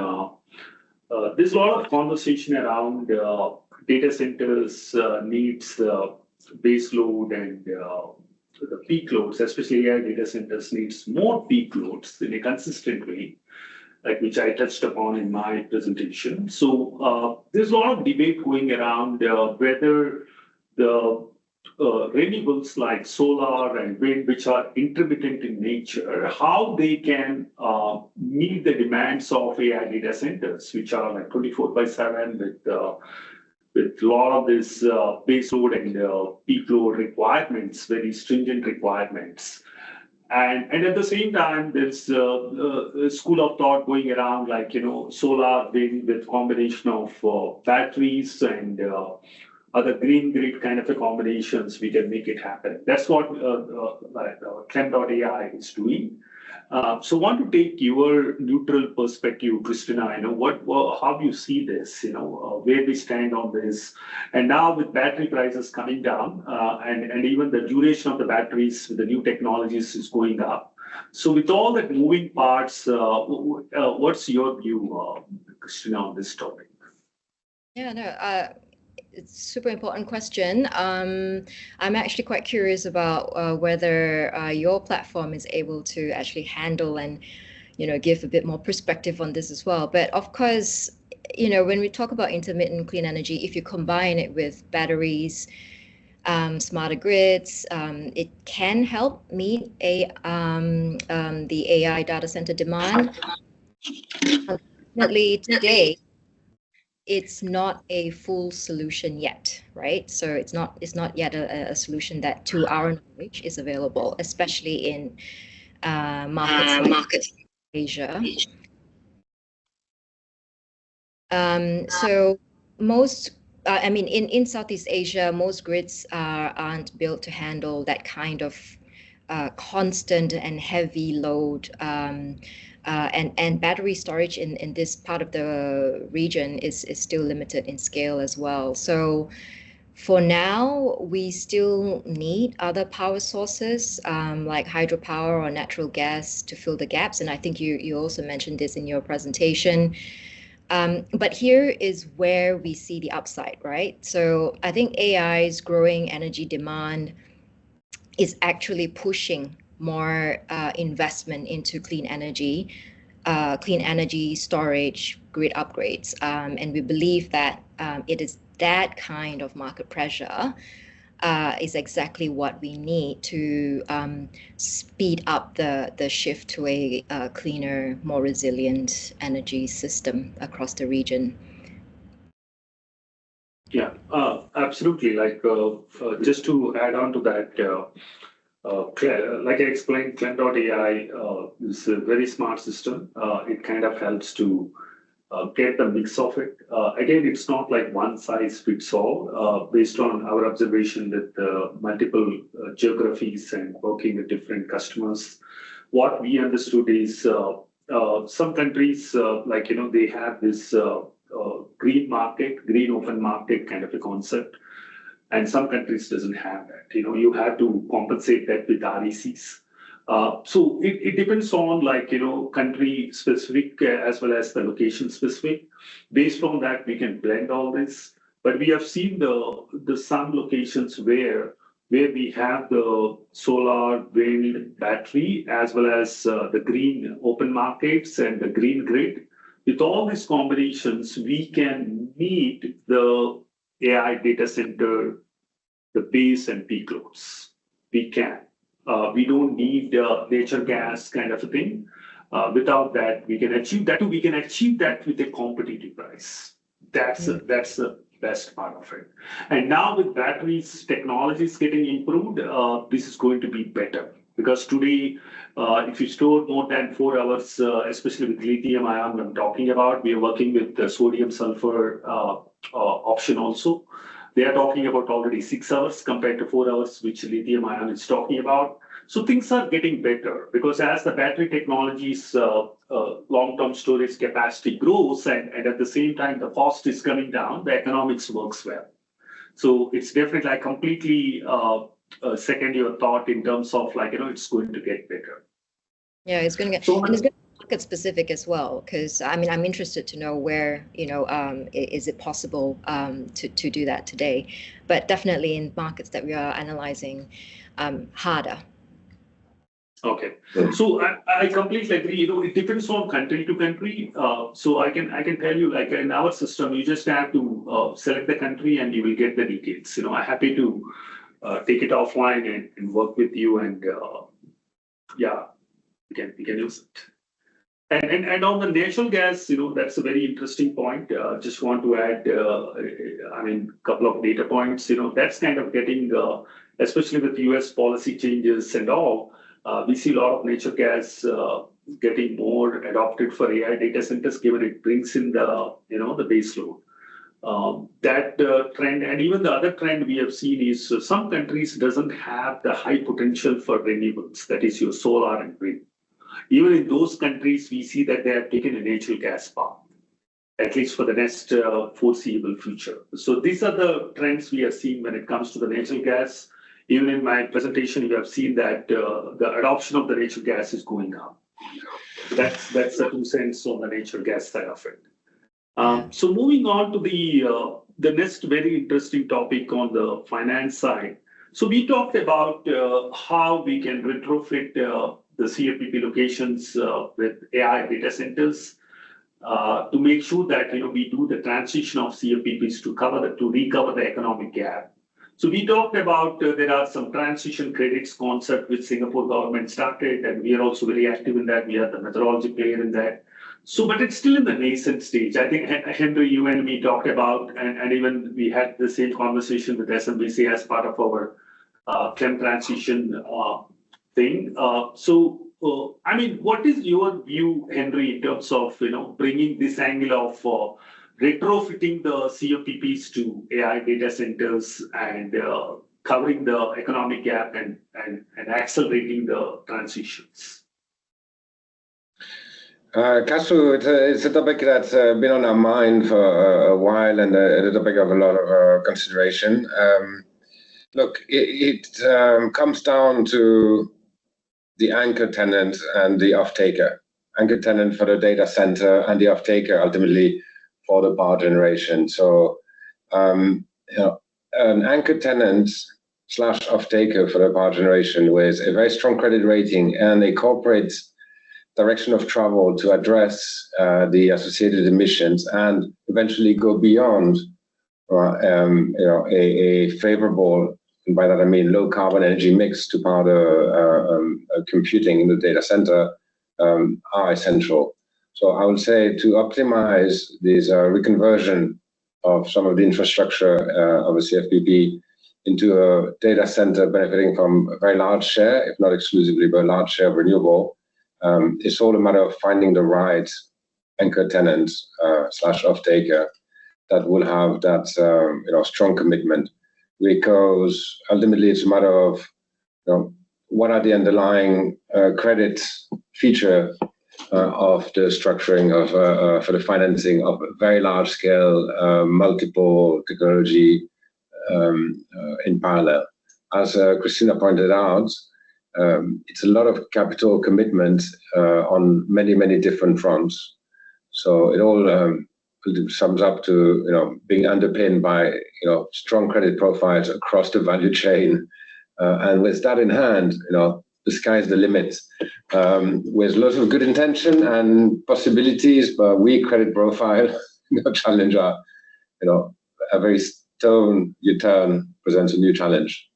there's a lot of conversation around data centers needs base load and the peak loads, especially AI data centers needs more peak loads in a consistent way, like which I touched upon in my presentation. So there's a lot of debate going around whether the renewables like solar and wind, which are intermittent in nature, how they can meet the demands of AI data centers, which are like 24/7 with a lot of this base load and peak load requirements, very stringent requirements. And at the same time, there's a school of thought going around, like, solar, wind with combination of batteries and other green grid kind of a combinations, we can make it happen. That's what CLEM.ai is doing. So want to take your neutral perspective, Christina, how do you see this, where we stand on this? And now with battery prices coming down and even the duration of the batteries with the new technologies is going up. So with all that moving parts, what's your view, Christina, on this topic? Yeah, no, it's a super important question. I'm actually quite curious about whether your platform is able to actually handle and, give a bit more perspective on this as well. But of course, when we talk about intermittent clean energy, if you combine it with batteries, smarter grids, it can help meet the AI data center demand. Unfortunately, today, it's not a full solution yet, right? So it's not yet a solution that, to our knowledge, is available, especially in markets like Asia. So most, in Southeast Asia, most grids aren't built to handle that kind of constant and heavy load. And battery storage in this part of the region is still limited in scale as well. So for now, we still need other power sources like hydropower or natural gas to fill the gaps. And I think you also mentioned this in your presentation. But here is where we see the upside, right? So I think AI's growing energy demand is actually pushing more investment into clean energy storage, grid upgrades. And we believe that it is that kind of market pressure is exactly what we need to speed up the shift to a cleaner, more resilient energy system across the region. Yeah, absolutely. Like just to add on to that, like I explained, CLEM.ai is a very smart system. It kind of helps to get the mix of it. Again, it's not like one size fits all. Based on our observation with multiple geographies and working with different customers, what we understood is some countries, like, they have this green market, green open market kind of a concept. And some countries doesn't have that. You have to compensate that with RECs. So it depends on, like, country specific as well as the location specific. Based on that, we can blend all this. But we have seen the some locations where we have the solar, wind, battery, as well as the green open markets and the green grid. With all these combinations, we can meet the AI data center, the base and peak loads. We can. We don't need nature gas kind of a thing. Without that, we can achieve that. We can achieve that with a competitive price. That's the best part of it. And now with batteries, technologies getting improved, this is going to be better. Because today, if you store more than 4 hours, especially with lithium ion I'm talking about, we are working with the sodium sulfur option also. They are talking about already 6 hours compared to 4 hours, which lithium ion is talking about. So things are getting better because as the battery technologies, long-term storage capacity grows and at the same time the cost is coming down, the economics works well. So it's definitely, I completely second your thought in terms of, like, it's going to get better. Yeah, it's going to get, and it's going to be market specific as well, because I mean, I'm interested to know where, is it possible to do that today, but definitely in markets that we are analyzing harder. Okay, so I completely agree. It depends on country to country. So I can tell you, like, in our system, you just have to select the country and you will get the details. I'm happy to take it offline and work with you, and yeah, we can use it. And on the natural gas, that's a very interesting point. Just want to add, a couple of data points. That's kind of getting, especially with US policy changes and all. We see a lot of natural gas getting more adopted for AI data centers, given it brings in the base load. That trend, and even the other trend we have seen is some countries doesn't have the high potential for renewables, that is your solar and wind. Even in those countries, we see that they have taken a natural gas path, at least for the next foreseeable future. So these are the trends we are seeing when it comes to the natural gas. Even in my presentation, you have seen that the adoption of the natural gas is going up. That's the 2 cents on the natural gas side of it. So moving on to the next very interesting topic on the finance side. So we talked about how we can retrofit the CFPP locations with AI data centers to make sure that we do the transition of CFPPs to recover the economic gap. So we talked about there are some transition credits concept which Singapore government started, and we are also very active in that. We are the methodology player in that. So, but it's still in the nascent stage. I think, Henry, you and me talked about, and even we had the same conversation with SMBC as part of our CLEM transition thing. What is your view, Henry, in terms of bringing this angle of retrofitting the CFPPs to AI data centers and covering the economic gap and accelerating the transitions? Kasu, it's a topic that's been on our mind for a while and a topic of a lot of consideration. Look, it comes down to the anchor tenant and the off-taker. Anchor tenant for the data center and the off-taker ultimately for the power generation. So, an anchor tenant / off-taker for the power generation with a very strong credit rating and a corporate direction of travel to address the associated emissions and eventually go beyond a favorable and by that I mean low carbon energy mix to power the computing in the data center, are essential. So I would say to optimize this reconversion of some of the infrastructure of a CFPP into a data center benefiting from a very large share, if not exclusively, but a large share of renewable, it's all a matter of finding the right anchor tenant / off-taker that will have that strong commitment, because ultimately it's a matter of what are the underlying credit feature of the structuring of for the financing of very large scale multiple technology in parallel. As Christina pointed out, it's a lot of capital commitment on many different fronts. So it all sums up to being underpinned by strong credit profiles across the value chain, and with that in hand, the sky's the limit. With lots of good intention and possibilities, but weak credit profile, challenge are, every stone you turn presents a new challenge.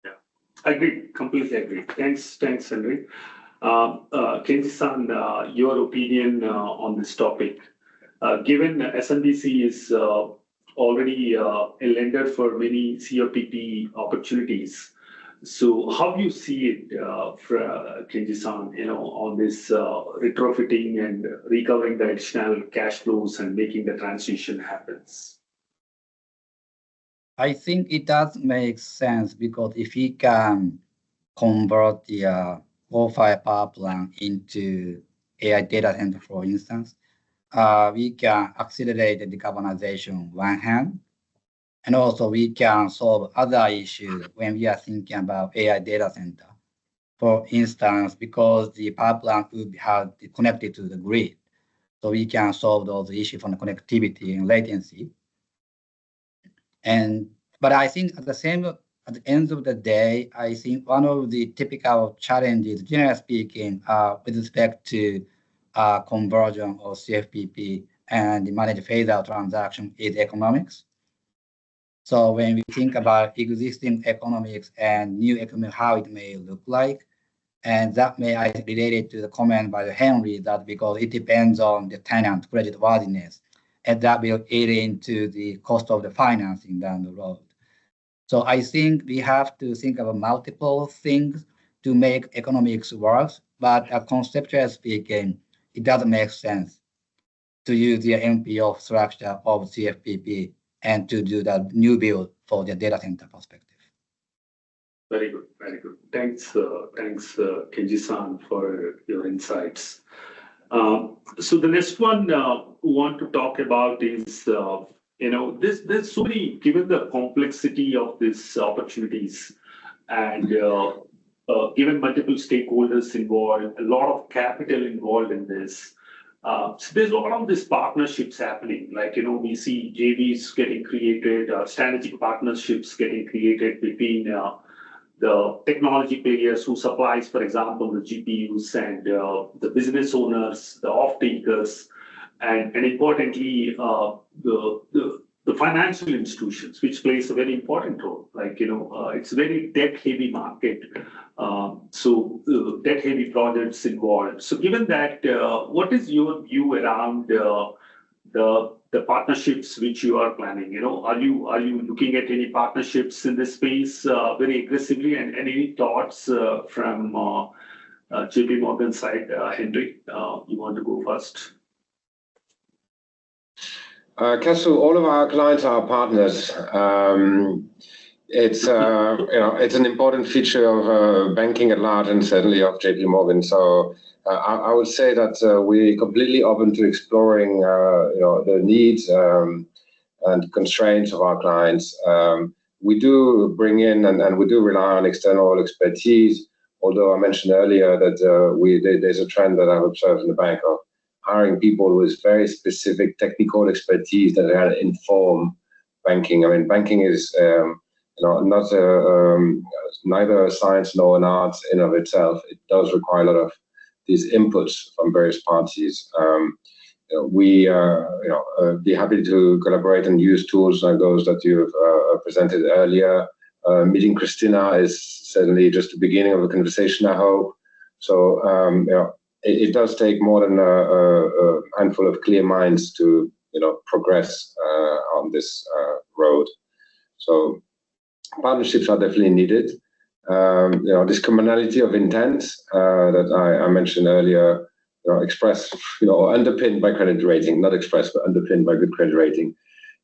Yeah, I agree, completely agree. Thanks, Henry. Kenji-san, your opinion on this topic. Given SMBC is already a lender for many CFPP opportunities, so how do you see it, for Kenji-san, on this retrofitting and recovering the additional cash flows and making the transition happens? I think it does make sense, because if we can convert the coal-fired power plant into AI data center, for instance, we can accelerate the decarbonization on one hand, and also we can solve other issues when we are thinking about AI data center. For instance, because the power plant will be connected to the grid, so we can solve those issues from the connectivity and latency. But I think at the end of the day, I think one of the typical challenges, generally speaking, with respect to conversion of CFPP and the managed phase-out transaction is economics. So when we think about existing economics and new economics, how it may look like, and that may be related to the comment by Henry that because it depends on the tenant credit worthiness, and that will eat into the cost of the financing down the road. So I think we have to think about multiple things to make economics work, but conceptually speaking, it doesn't make sense to use the MPO structure of CFPP and to do that new build for the data center perspective. Very good, very good. Thanks, Kenji-san, for your insights. So the next one we want to talk about is, there's so many, given the complexity of these opportunities and given multiple stakeholders involved, a lot of capital involved in this. So there's a lot of these partnerships happening. Like, we see JVs getting created, strategic partnerships getting created between the technology players who supplies, for example, the GPUs and the business owners, the off-takers, and importantly, the financial institutions, which plays a very important role. Like, it's a very debt-heavy market. So debt-heavy projects involved. So given that, what is your view around the partnerships which you are planning? Are you looking at any partnerships in this space very aggressively? And any thoughts from JP Morgan side? Henry, you want to go first? Kasu, all of our clients are partners. It's it's an important feature of banking at large, and certainly of JP Morgan. So I would say that we're completely open to exploring the needs and constraints of our clients. We do bring in and we do rely on external expertise. Although I mentioned earlier that there's a trend that I've observed in the bank of hiring people with very specific technical expertise that can inform banking. I mean, banking is not neither a science nor an art in of itself. It does require a lot of these inputs from various parties. We be happy to collaborate and use tools like those that you've presented earlier. Meeting Christina is certainly just the beginning of a conversation, I hope. So it does take more than a handful of clear minds to progress on this road. So partnerships are definitely needed. This commonality of intent that I mentioned earlier, expressed or underpinned by credit rating, not expressed but underpinned by good credit rating,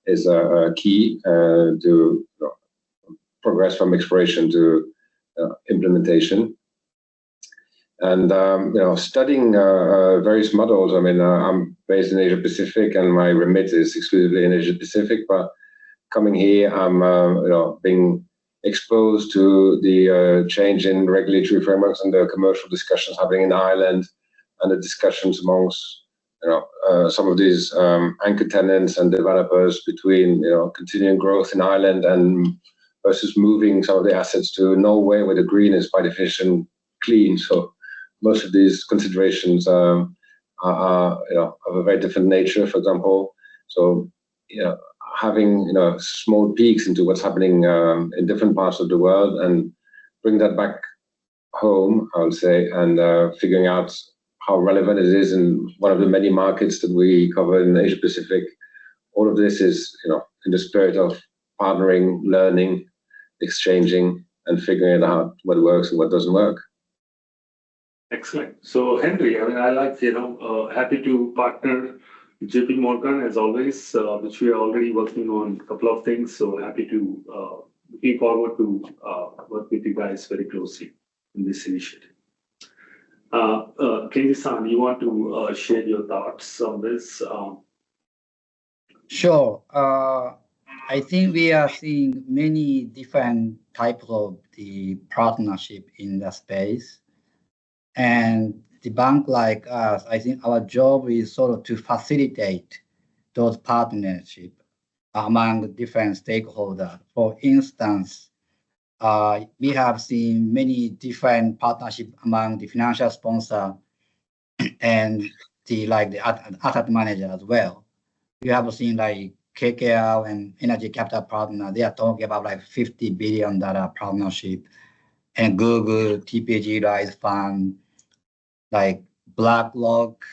is a key to progress from exploration to implementation. And studying various models. I mean, I'm based in Asia Pacific, and my remit is exclusively in Asia Pacific. But coming here, I'm being exposed to the change in regulatory frameworks and the commercial discussions happening in Ireland, and the discussions amongst some of these anchor tenants and developers between continuing growth in Ireland and versus moving some of the assets to Norway, where the green is by definition clean. So most of these considerations are of a very different nature. For example, so having small peeks into what's happening in different parts of the world and bring that back home, I would say, and figuring out how relevant it is in one of the many markets that we cover in Asia Pacific. All of this is in the spirit of partnering, learning, exchanging, and figuring out what works and what doesn't work. Excellent. So Henry, I mean, I like happy to partner with JP Morgan as always, which we are already working on a couple of things. So happy to looking forward to work with you guys very closely in this initiative. Kenji-san, you want to share your thoughts on this? Sure. I think we are seeing many different types of the partnership in the space. And the bank like us, I think our job is sort of to facilitate those partnerships among different stakeholders. For instance, we have seen many different partnerships among the financial sponsor and the asset manager as well. We have seen like KKR and Energy Capital Partner, they are talking about like $50 billion partnership, and Google, TPG Rise Fund, like BlackRock,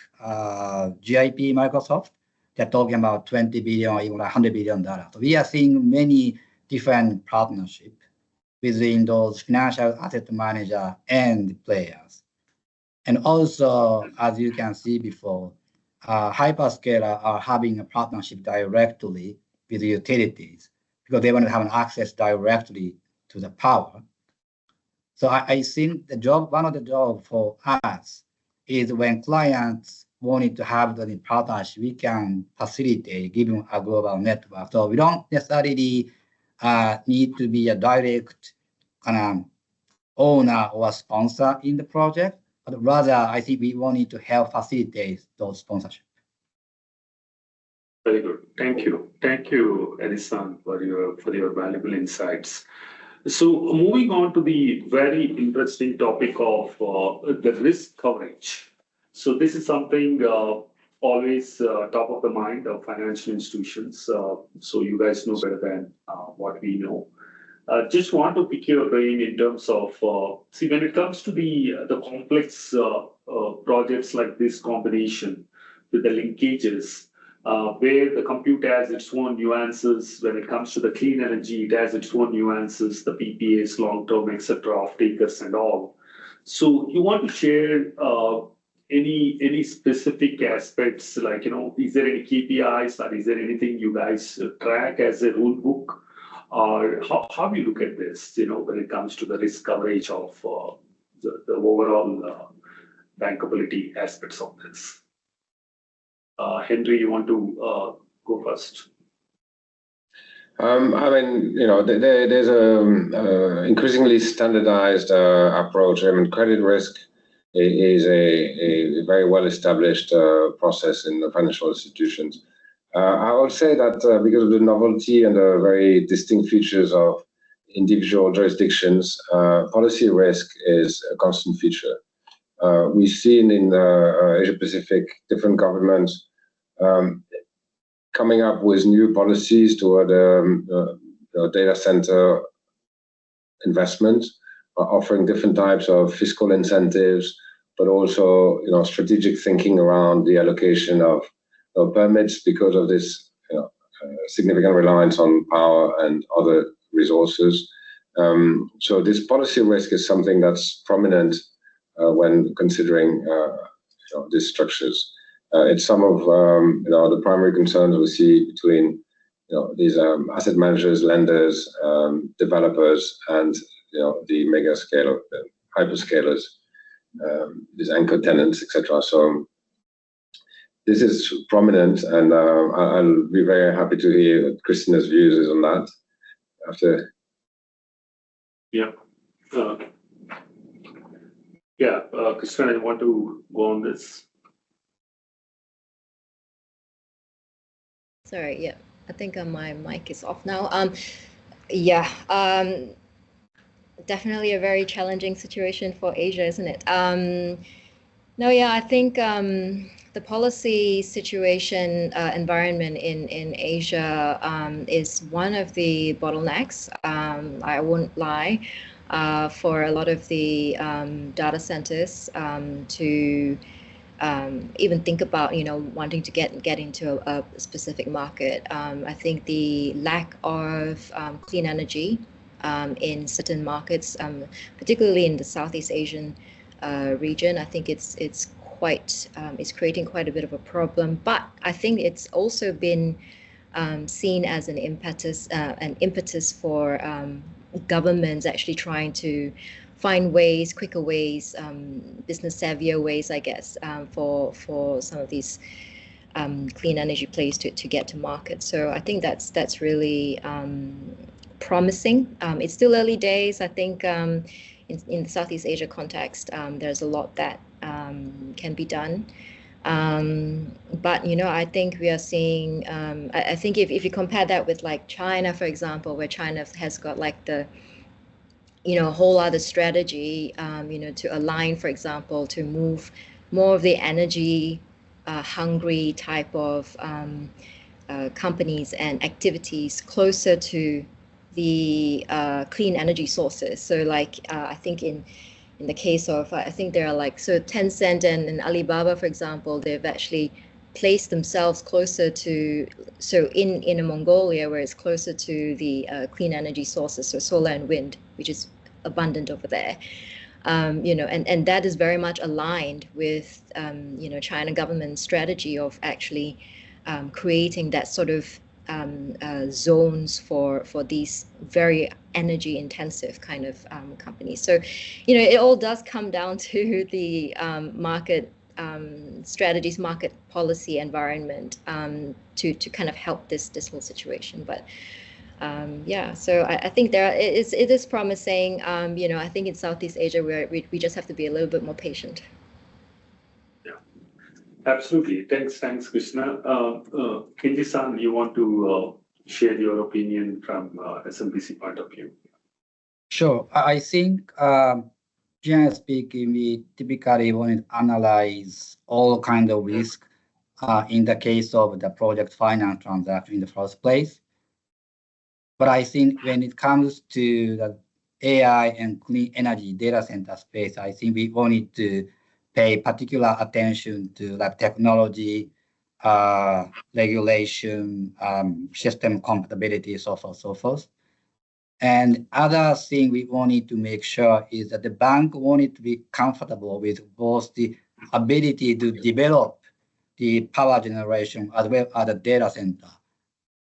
GIP, Microsoft, they're talking about 20 billion or even like $100 billion. So we are seeing many different partnerships within those financial asset manager and players. And also, as you can see before, hyperscalers are having a partnership directly with the utilities because they want to have an access directly to the power. So I think one of the jobs for us is when clients wanted to have the partnership, we can facilitate, give them a global network. So we don't necessarily need to be a direct owner or sponsor in the project, but rather I think we wanted to help facilitate those sponsorships. Very good. Thank you. Thank you, Edison, for your valuable insights. So moving on to the very interesting topic of the risk coverage. So this is something always top of the mind of financial institutions. So you guys know better than what we know. Just want to pick your brain in terms of, see, when it comes to the complex projects like this combination with the linkages, where the compute has its own nuances. When it comes to the clean energy, it has its own nuances, the PPAs, long-term, etc., off-takers and all. So you want to share any specific aspects, like, is there any KPIs or is there anything you guys track as a rule book? Or how do you look at this, when it comes to the risk coverage of the overall bankability aspects of this? Henry, you want to go first? I mean, there's a increasingly standardized approach. I mean, credit risk is a very well-established process in the financial institutions. I would say that because of the novelty and the very distinct features of individual jurisdictions, policy risk is a constant feature. We've seen in Asia Pacific different governments coming up with new policies toward data center investment, offering different types of fiscal incentives, but also strategic thinking around the allocation of permits because of this significant reliance on power and other resources. So this policy risk is something that's prominent when considering these structures. It's some of the primary concerns we see between these asset managers, lenders, developers, and the mega scale hyperscalers, these anchor tenants, etc. So this is prominent, and I'll be very happy to hear what Christina's views is on that. After, Christina, you want to go on this? Sorry, yeah, I think my mic is off now. Definitely a very challenging situation for Asia, isn't it? I think the policy situation environment in Asia is one of the bottlenecks. I won't lie, for a lot of the data centers to even think about wanting to get into a specific market. I think the lack of clean energy in certain markets, particularly in the Southeast Asian region, I think it's creating quite a bit of a problem. But I think it's also been seen as an impetus for governments actually trying to find ways, quicker ways, business savvier ways, I guess, for some of these clean energy plays to get to market. So I think that's really promising. It's still early days. I think in the Southeast Asia context, there's a lot that can be done. But I think we are seeing. I think if you compare that with like China, for example, where China has got like the whole other strategy, to align, for example, to move more of the energy hungry type of companies and activities closer to the clean energy sources. So like I think in the case of, I think there are like, so Tencent and Alibaba, for example, they've actually placed themselves closer to, so in Mongolia, where it's closer to the clean energy sources, so solar and wind, which is abundant over there. And that is very much aligned with China government's strategy of actually creating that sort of zones for these very energy intensive kind of companies. So it all does come down to the market strategies, market policy environment to kind of help this whole situation. But so I think it is promising. I think in Southeast Asia we just have to be a little bit more patient. Yeah, absolutely. Thanks, Krishna. Kenji-san, you want to share your opinion from SMBC point of view? Sure. I think, generally speaking, we typically want to analyze all kinds of risk in the case of the project finance transaction in the first place. But I think when it comes to the AI and clean energy data center space, I think we wanted to pay particular attention to like technology, regulation, system compatibility, so forth. And other thing we wanted to make sure is that the bank wanted to be comfortable with both the ability to develop the power generation as well as the data center,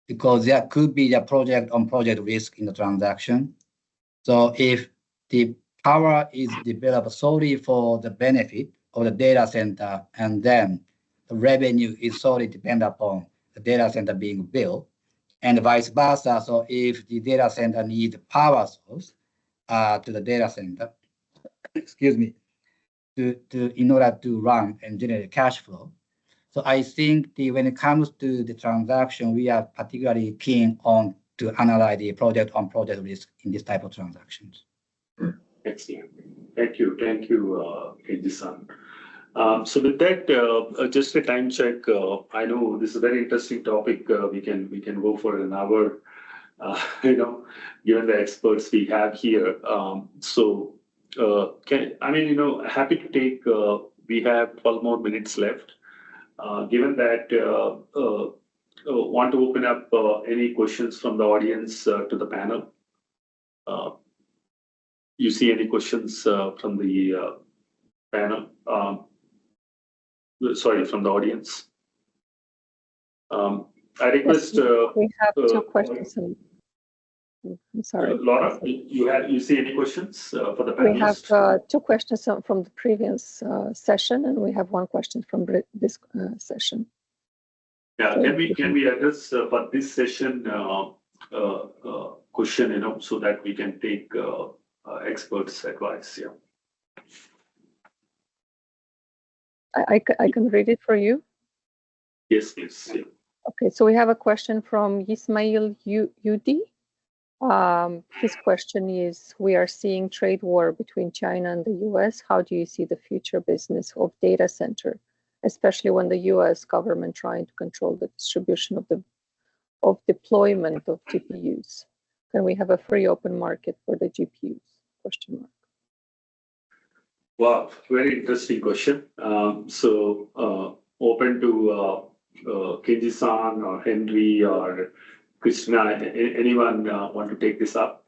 because there could be the project risk in the transaction. So if the power is developed solely for the benefit of the data center, and then the revenue is solely dependent upon the data center being built, and vice versa. So if the data center needs power source to the data center, in order to run and generate cash flow. So I think when it comes to the transaction, we are particularly keen on to analyze the project risk in this type of transactions. Excellent. Thank you, Kenji-san. So with that, just a time check. I know this is a very interesting topic. We can go for an hour. given the experts we have here. Happy to take, we have 12 more minutes left. Given that, want to open up any questions from the audience to the panel. You see any questions from the panel? Sorry, from the audience. I request. We have two questions. I'm sorry. Laura, you see any questions for the panelists? We have two questions from the previous session, and we have one question from this session. Yeah, so can we address for this session question, so that we can take experts' advice? Yeah. I can read it for you. Yes, please. Yeah. Okay, so we have a question from Ismail Yudi. His question is, we are seeing trade war between China and the US. How do you see the future business of data center, especially when the US government trying to control the distribution of deployment of GPUs? Can we have a free open market for the GPUs? Question mark. Wow, very interesting question. Open to Kenji-san or Henry or Krishna, anyone want to take this up?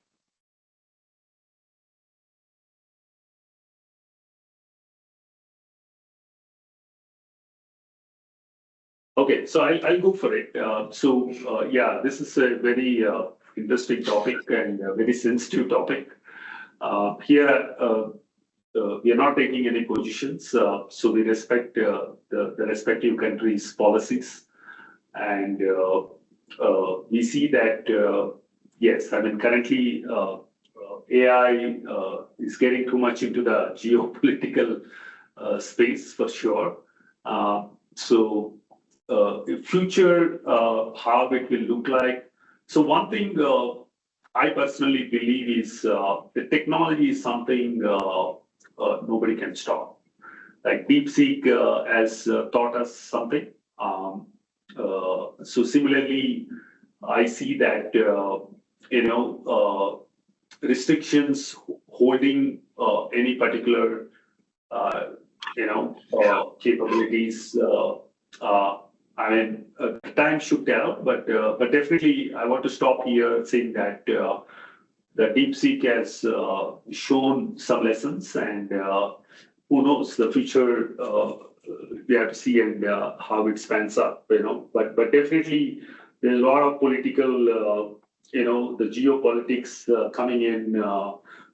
Okay, so I'll go for it. Yeah, this is a very interesting topic and a very sensitive topic. Here, we are not taking any positions, so we respect the respective countries' policies. And we see that, yes, I mean, currently AI is getting too much into the geopolitical space for sure. Future, how it will look like. So one thing I personally believe is the technology is something nobody can stop. Like DeepSeek has taught us something. So similarly, I see that restrictions holding any particular capabilities. I mean, time should tell, but definitely I want to stop here saying that the DeepSeek has shown some lessons, and who knows the future. We have to see and how it spans up, But definitely there's a lot of political, the geopolitics coming in.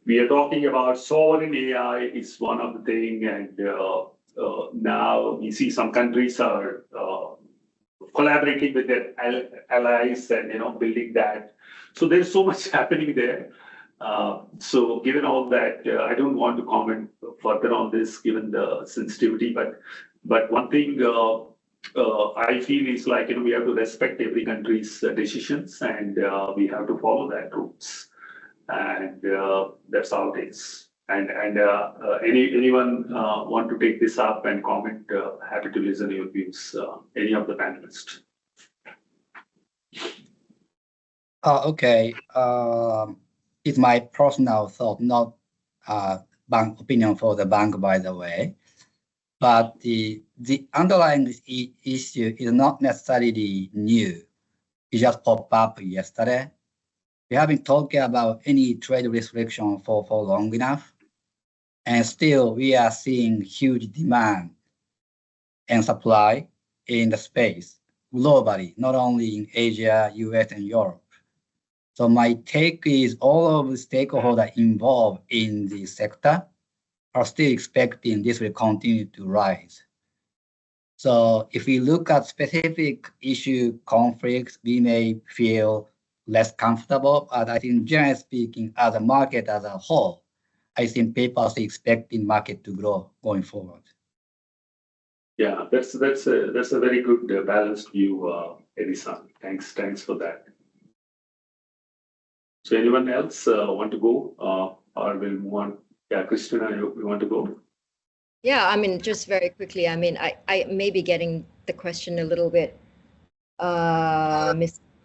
We are talking about sovereign AI is one of the thing, and now we see some countries are collaborating with their allies and building that. So there's so much happening there. So given all that, I don't want to comment further on this given the sensitivity, but one thing I feel is like we have to respect every country's decisions, and we have to follow that rules, and that's how it is. And anyone want to take this up and comment? Happy to listen to your views. Any of the panelists. Okay. It's my personal thought, not bank opinion for the bank, by the way. But the underlying issue is not necessarily new. It just popped up yesterday. We have been talking about any trade restriction for long enough. And still, we are seeing huge demand and supply in the space globally, not only in Asia, US, and Europe. So my take is all of the stakeholders involved in the sector are still expecting this will continue to rise. So if we look at specific issue conflicts, we may feel less comfortable. But I think generally speaking, as a market as a whole, I think people are expecting market to grow going forward. Yeah, that's a very good balanced view, Edison. Thanks for that. So anyone else want to go, or will move on? Yeah, Christina, you want to go? Yeah, I mean, just very quickly. I mean, I may be getting the question a little bit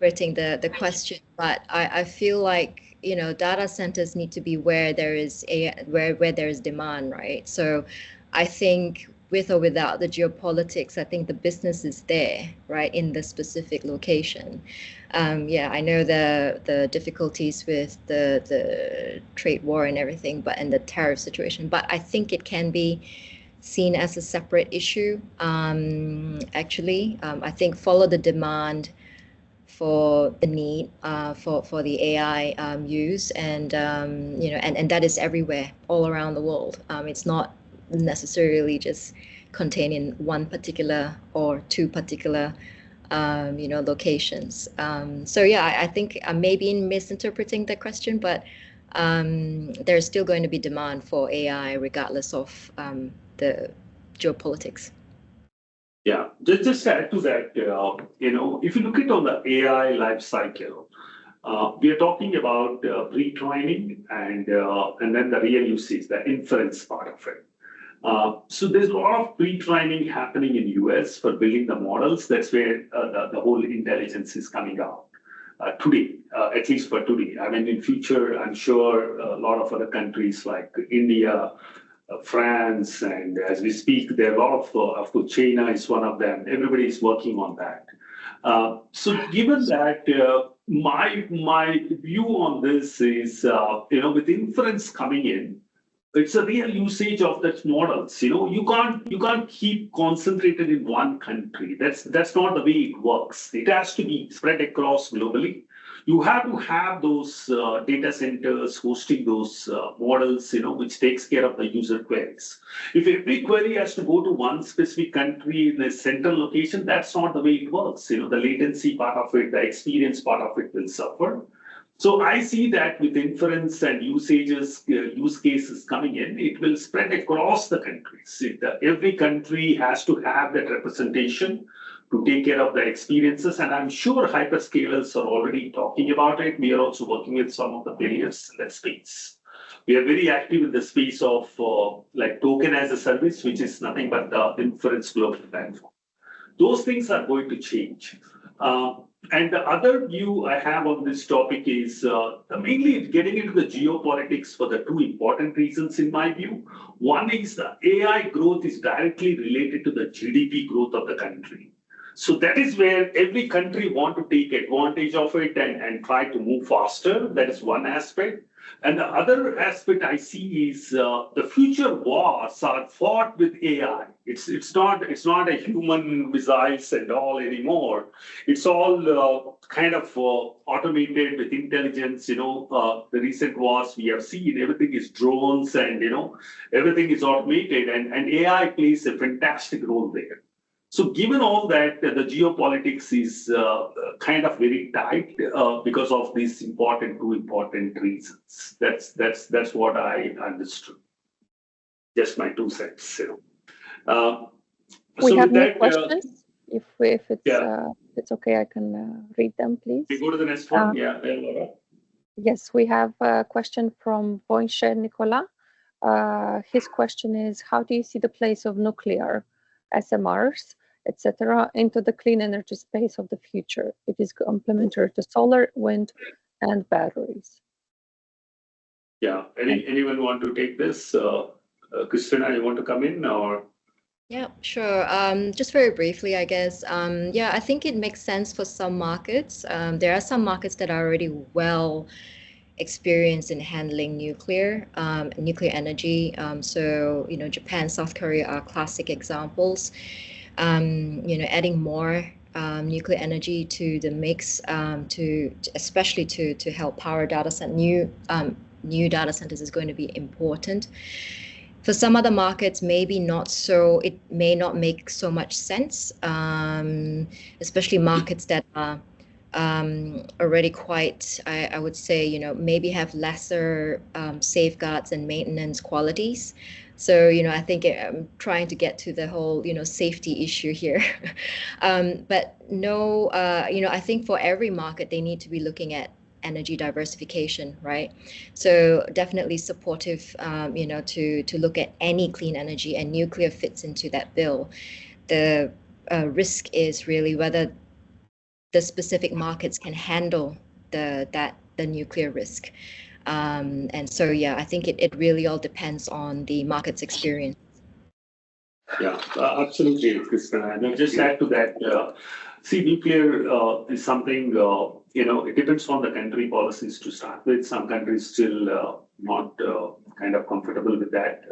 misinterpreting the question, but I feel like, data centers need to be where there is where there is demand, right? So I think with or without the geopolitics, I think the business is there, right, in the specific location. Yeah, I know the difficulties with the trade war and everything, and the tariff situation, but I think it can be seen as a separate issue. Actually, I think follow the demand for the need for the AI use, and and that is everywhere, all around the world. It's not necessarily just contained in one particular or two particular locations. So yeah, I think I may be misinterpreting the question, but there's still going to be demand for AI regardless of the geopolitics. Yeah, just to add to that, if you look at on the AI life cycle, we are talking about pre-training and then the real usage, the inference part of it. So there's a lot of pre-training happening in US for building the models. That's where the whole intelligence is coming out today, at least for today. I mean, in future, I'm sure a lot of other countries like India, France, and as we speak, there are a lot of course, China is one of them. Everybody is working on that. So given that, my view on this is, with inference coming in, it's a real usage of that models. You can't keep concentrated in one country. That's not the way it works. It has to be spread across globally. You have to have those data centers hosting those models, which takes care of the user queries. If every query has to go to one specific country in a central location, that's not the way it works. The latency part of it, the experience part of it will suffer. So I see that with inference and use cases coming in, it will spread across the countries. Every country has to have that representation to take care of the experiences. And I'm sure hyperscalers are already talking about it. We are also working with some of the players in that space. We are very active in the space of like token as a service, which is nothing but the inference global platform. Those things are going to change. And the other view I have on this topic is mainly getting into the geopolitics for the two important reasons in my view. One is the AI growth is directly related to the GDP growth of the country. So that is where every country want to take advantage of it and try to move faster. That is one aspect. And the other aspect I see is the future wars are fought with AI. It's not a human missiles and all anymore. It's all kind of automated with intelligence. The recent wars we have seen, everything is drones and everything is automated, and AI plays a fantastic role there. So given all that, the geopolitics is kind of very tight because of these two important reasons. That's what I understood. Just my 2 cents. We have more questions. If it's okay, I can read them, please. We go to the next one. Laura. Yes, we have a question from Voinshe Nicola. His question is, how do you see the place of nuclear, SMRs, etc., into the clean energy space of the future? It is complementary to solar, wind, and batteries. Yeah. Anyone want to take this? Christina, you want to come in or? Yeah, sure. Just very briefly, I guess. Yeah, I think it makes sense for some markets. There are some markets that are already well experienced in handling nuclear energy. So, Japan, South Korea are classic examples. Adding more nuclear energy to the mix, especially to help power data center, new data centers is going to be important. For some other markets, maybe not so. It may not make so much sense, especially markets that are already quite, I would say, maybe have lesser safeguards and maintenance qualities. So, I think I'm trying to get to the whole, safety issue here. But no, I think for every market, they need to be looking at energy diversification, right? So definitely supportive, to look at any clean energy, and nuclear fits into that bill. The risk is really whether the specific markets can handle the nuclear risk. And so, yeah, I think it really all depends on the market's experience. Yeah, absolutely, Krishna. And I'll just add to that, see, nuclear is something, it depends on the country policies to start with. Some countries still not kind of comfortable with that.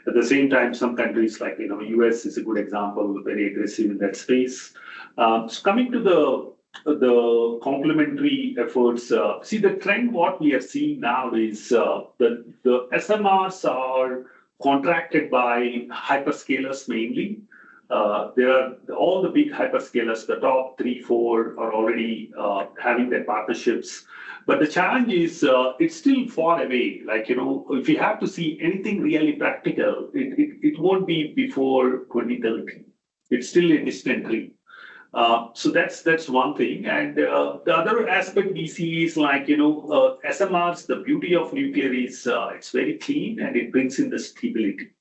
At the same time, some countries like, US is a good example, very aggressive in that space. So coming to the complementary efforts, see the trend, what we are seeing now is the SMRs are contracted by hyperscalers mainly. There are all the big hyperscalers, the top 3, 4 are already having their partnerships. But the challenge is it's still far away. Like, if you have to see anything really practical, it won't be before 2030. It's still a distant dream. So that's one thing. And the other aspect we see is like, SMRs, the beauty of nuclear is it's very clean and it brings in the stability.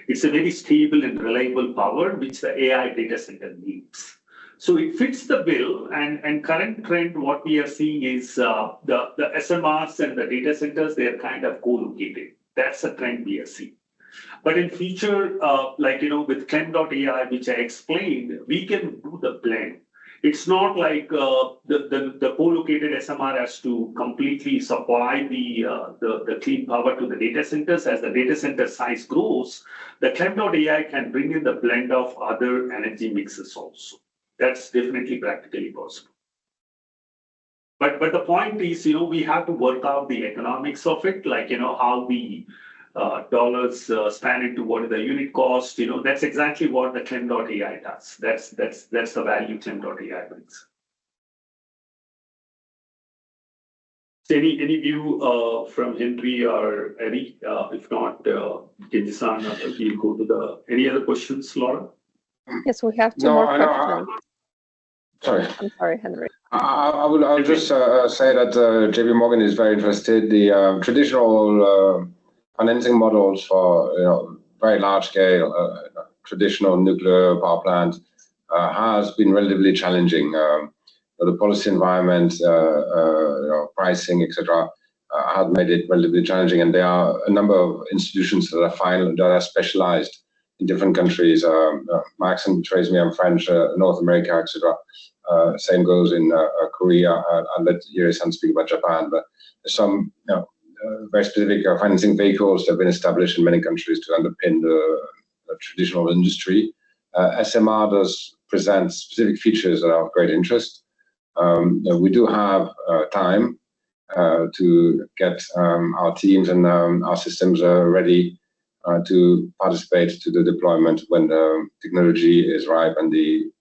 It's a very stable and reliable power, which the AI data center needs. So it fits the bill, and current trend, what we are seeing is the SMRs and the data centers, they are kind of co-located. That's a trend we are seeing. But in future, with CLEM.ai, which I explained, we can do the blend. It's not like the co-located SMR has to completely supply the clean power to the data centers. As the data center size grows, the CLEM.ai can bring in the blend of other energy mixes also. That's definitely practically possible. But the point is, we have to work out the economics of it, like, how the dollars span into what is the unit cost. That's exactly what the CLEM.ai does. That's the value CLEM.ai brings. So any view from Henry or Eddie? If not, Kenji-san, we'll go to any other questions, Laura? Yes, we have two more questions. Sorry. I'm sorry, Henry. I'll just say that JP Morgan is very interested. The traditional financing models for very large scale traditional nuclear power plant has been relatively challenging. The policy environment, pricing, etc., have made it relatively challenging, and there are a number of institutions that are specialized in different countries. Max and Trace me, I'm French, North America, etc. Same goes in Korea. I'll let Yuri-san speak about Japan, but some very specific financing vehicles have been established in many countries to underpin the traditional industry. SMR does present specific features that are of great interest. We do have time to get our teams and our systems ready to participate to the deployment when the technology is ripe and the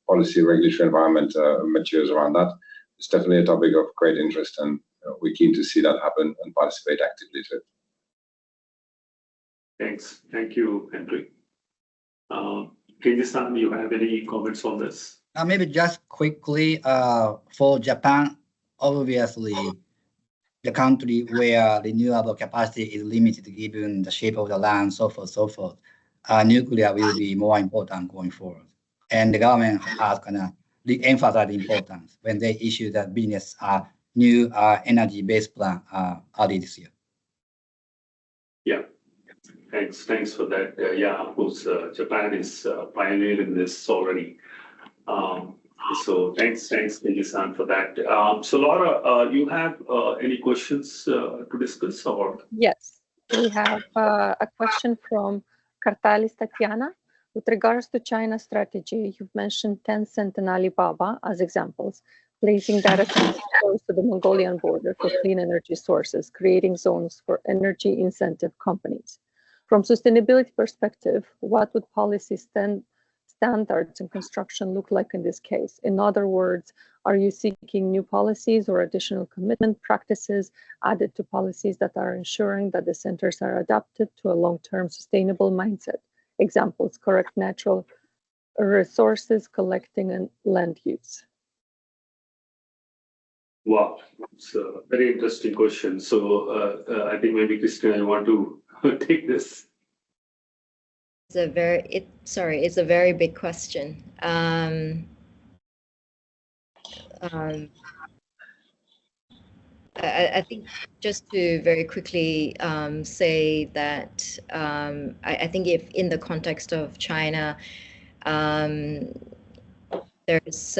policy regulatory environment matures around that. It's definitely a topic of great interest, and we're keen to see that happen and participate actively to it. Thanks. Thank you, Henry. Kenji-san, you have any comments on this? Maybe just quickly, for Japan, obviously, the country where renewable capacity is limited given the shape of the land, so forth, nuclear will be more important going forward. And the government has kind of re-emphasized the importance when they issue the business new energy-based plan early this year. Yeah, thanks for that. Yeah, of course, Japan is pioneer in this already. So thanks, Kenji-san, for that. So Laura, you have any questions to discuss, or? Yes, we have a question from Kartalis Tatiana. With regards to China's strategy, you've mentioned Tencent and Alibaba as examples, placing data centers close to the Mongolian border for clean energy sources, creating zones for energy incentive companies. From sustainability perspective, what would policy standards and construction look like in this case? In other words, are you seeking new policies or additional commitment practices added to policies that are ensuring that the centers are adapted to a long-term sustainable mindset? Examples, correct natural resources, collecting and land use. Wow, it's a very interesting question. So I think maybe Christina, you want to take this. It's a very big question. I think just to very quickly say that I think if in the context of China, there's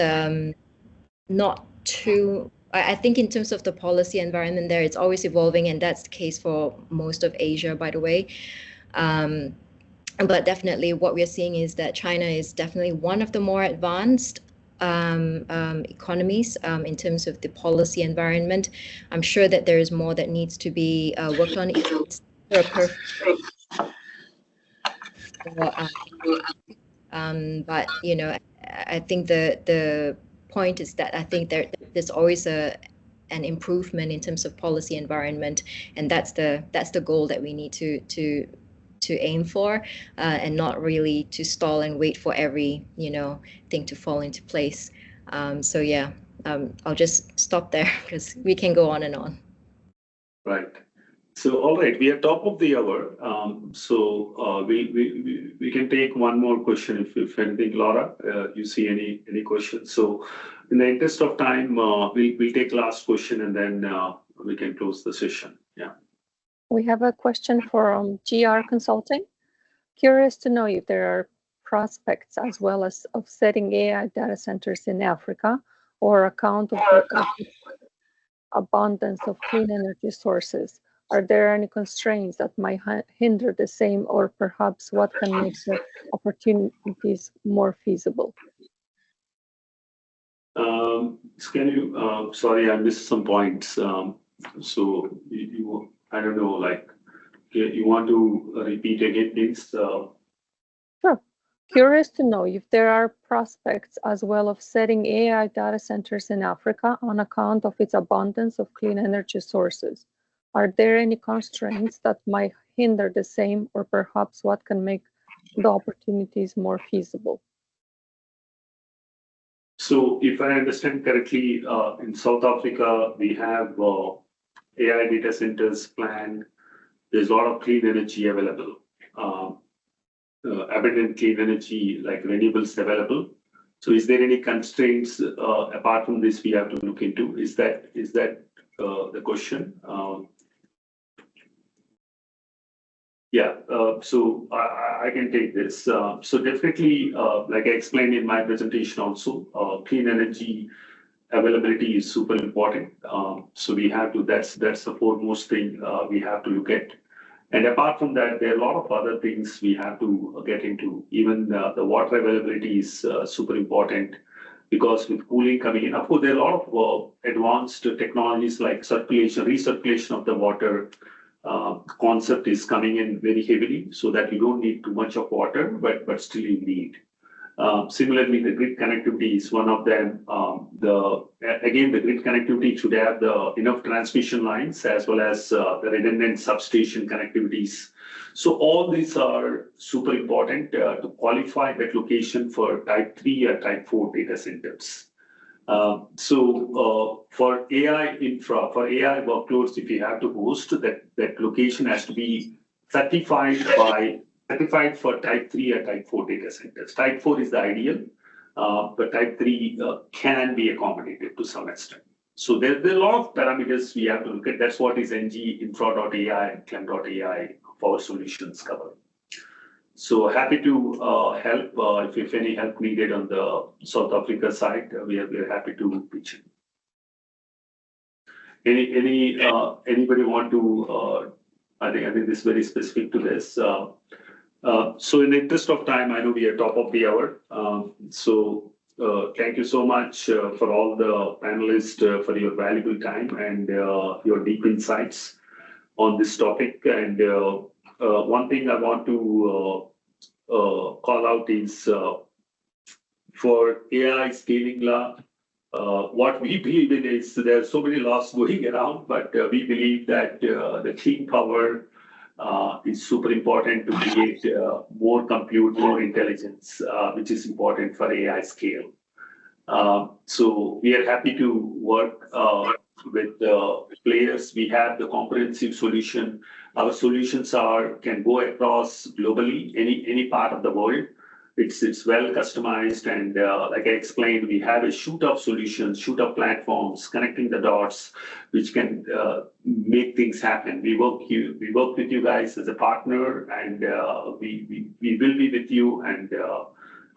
not too. I think in terms of the policy environment there, it's always evolving, and that's the case for most of Asia, by the way. But definitely what we're seeing is that China is definitely one of the more advanced economies in terms of the policy environment. I'm sure that there is more that needs to be worked on. It's a perfect. But you know, I think the point is that I think there's always an improvement in terms of policy environment, and that's the goal that we need to aim for, and not really to stall and wait for every thing to fall into place. So yeah, I'll just stop there because we can go on and on. Right. So all right, we are top of the hour. So we can take one more question if anything, Laura. You see any questions? So in the interest of time, we'll take last question and then we can close the session. Yeah. We have a question from GR Consulting. Curious to know if there are prospects as well as of setting AI data centers in Africa or account of abundance of clean energy sources. Are there any constraints that might hinder the same, or perhaps what can make the opportunities more feasible? Can you, sorry, I missed some points. So I don't know, like, you want to repeat again, please? Sure. Curious to know if there are prospects as well of setting AI data centers in Africa on account of its abundance of clean energy sources. Are there any constraints that might hinder the same, or perhaps what can make the opportunities more feasible? So if I understand correctly, in South Africa, we have AI data centers planned. There's a lot of clean energy available, abundant clean energy like renewables available. So is there any constraints apart from this we have to look into? Is that the question? Yeah, so I can take this. So definitely, like I explained in my presentation also, clean energy availability is super important. So we have to, that's the foremost thing we have to look at. And apart from that, there are a lot of other things we have to get into. Even the water availability is super important, because with cooling coming in, of course, there are a lot of advanced technologies like recirculation of the water. Concept is coming in very heavily, so that you don't need too much of water, but still you need. Similarly, the grid connectivity is one of them. Again, the grid connectivity should have enough transmission lines as well as the redundant substation connectivities. So all these are super important to qualify that location for type 3 or type 4 data centers. So for AI infra, for AI workloads, if you have to host, that location has to be certified for type 3 or type 4 data centers. Type 4 is the ideal, but type 3 can be accommodated to some extent. So there are a lot of parameters we have to look at. That's what is NG Infra.ai and CLEM.ai for solutions cover. So happy to help if any help needed on the South Africa side. We are happy to pitch in. Anybody want to? I think this is very specific to this. So in the interest of time, I know we are top of the hour. So thank you so much for all the panelists for your valuable time and your deep insights on this topic. And one thing I want to call out is for AI scaling law, what we believe in is there are so many laws going around, but we believe that the clean power is super important to create more compute, more intelligence, which is important for AI scale. So we are happy to work with players. We have the comprehensive solution. Our solutions can go across globally, any part of the world. It's well customized, and like I explained, we have a shoot of solutions, shoot of platforms, connecting the dots, which can make things happen. We work with you guys as a partner, and we will be with you, and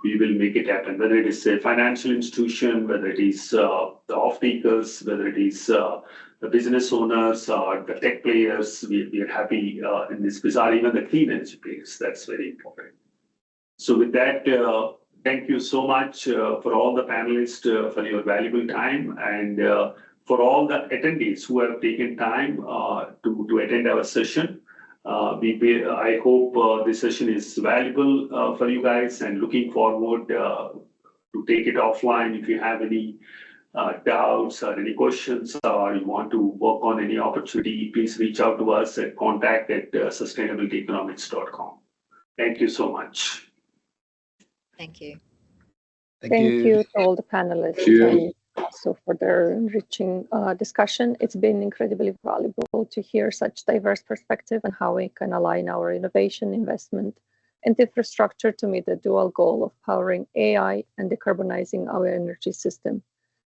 we will make it happen. Whether it is a financial institution, whether it is the off-takers, whether it is the business owners or the tech players, we are happy in this bizarre, even the clean energy players. That's very important. So with that, thank you so much for all the panelists for your valuable time, and for all the attendees who have taken time to attend our session. I hope this session is valuable for you guys, and looking forward to take it offline. If you have any doubts or any questions, or you want to work on any opportunity, please reach out to us at contact@sustainably.economics.com. Thank you so much. Thank you. Thank you to all the panelists and also for their enriching discussion. It's been incredibly valuable to hear such diverse perspective and how we can align our innovation, investment, and infrastructure to meet the dual goal of powering AI and decarbonizing our energy system.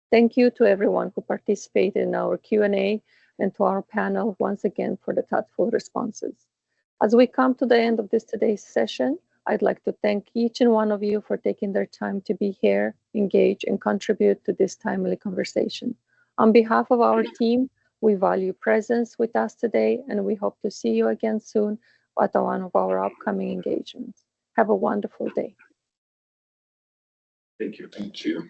Thank you to everyone who participated in our Q&A and to our panel once again for the thoughtful responses. As we come to the end of today's session, I'd like to thank each and one of you for taking their time to be here, engage, and contribute to this timely conversation. On behalf of our team, we value presence with us today, and we hope to see you again soon at one of our upcoming engagements. Have a wonderful day. Thank you. Thank you.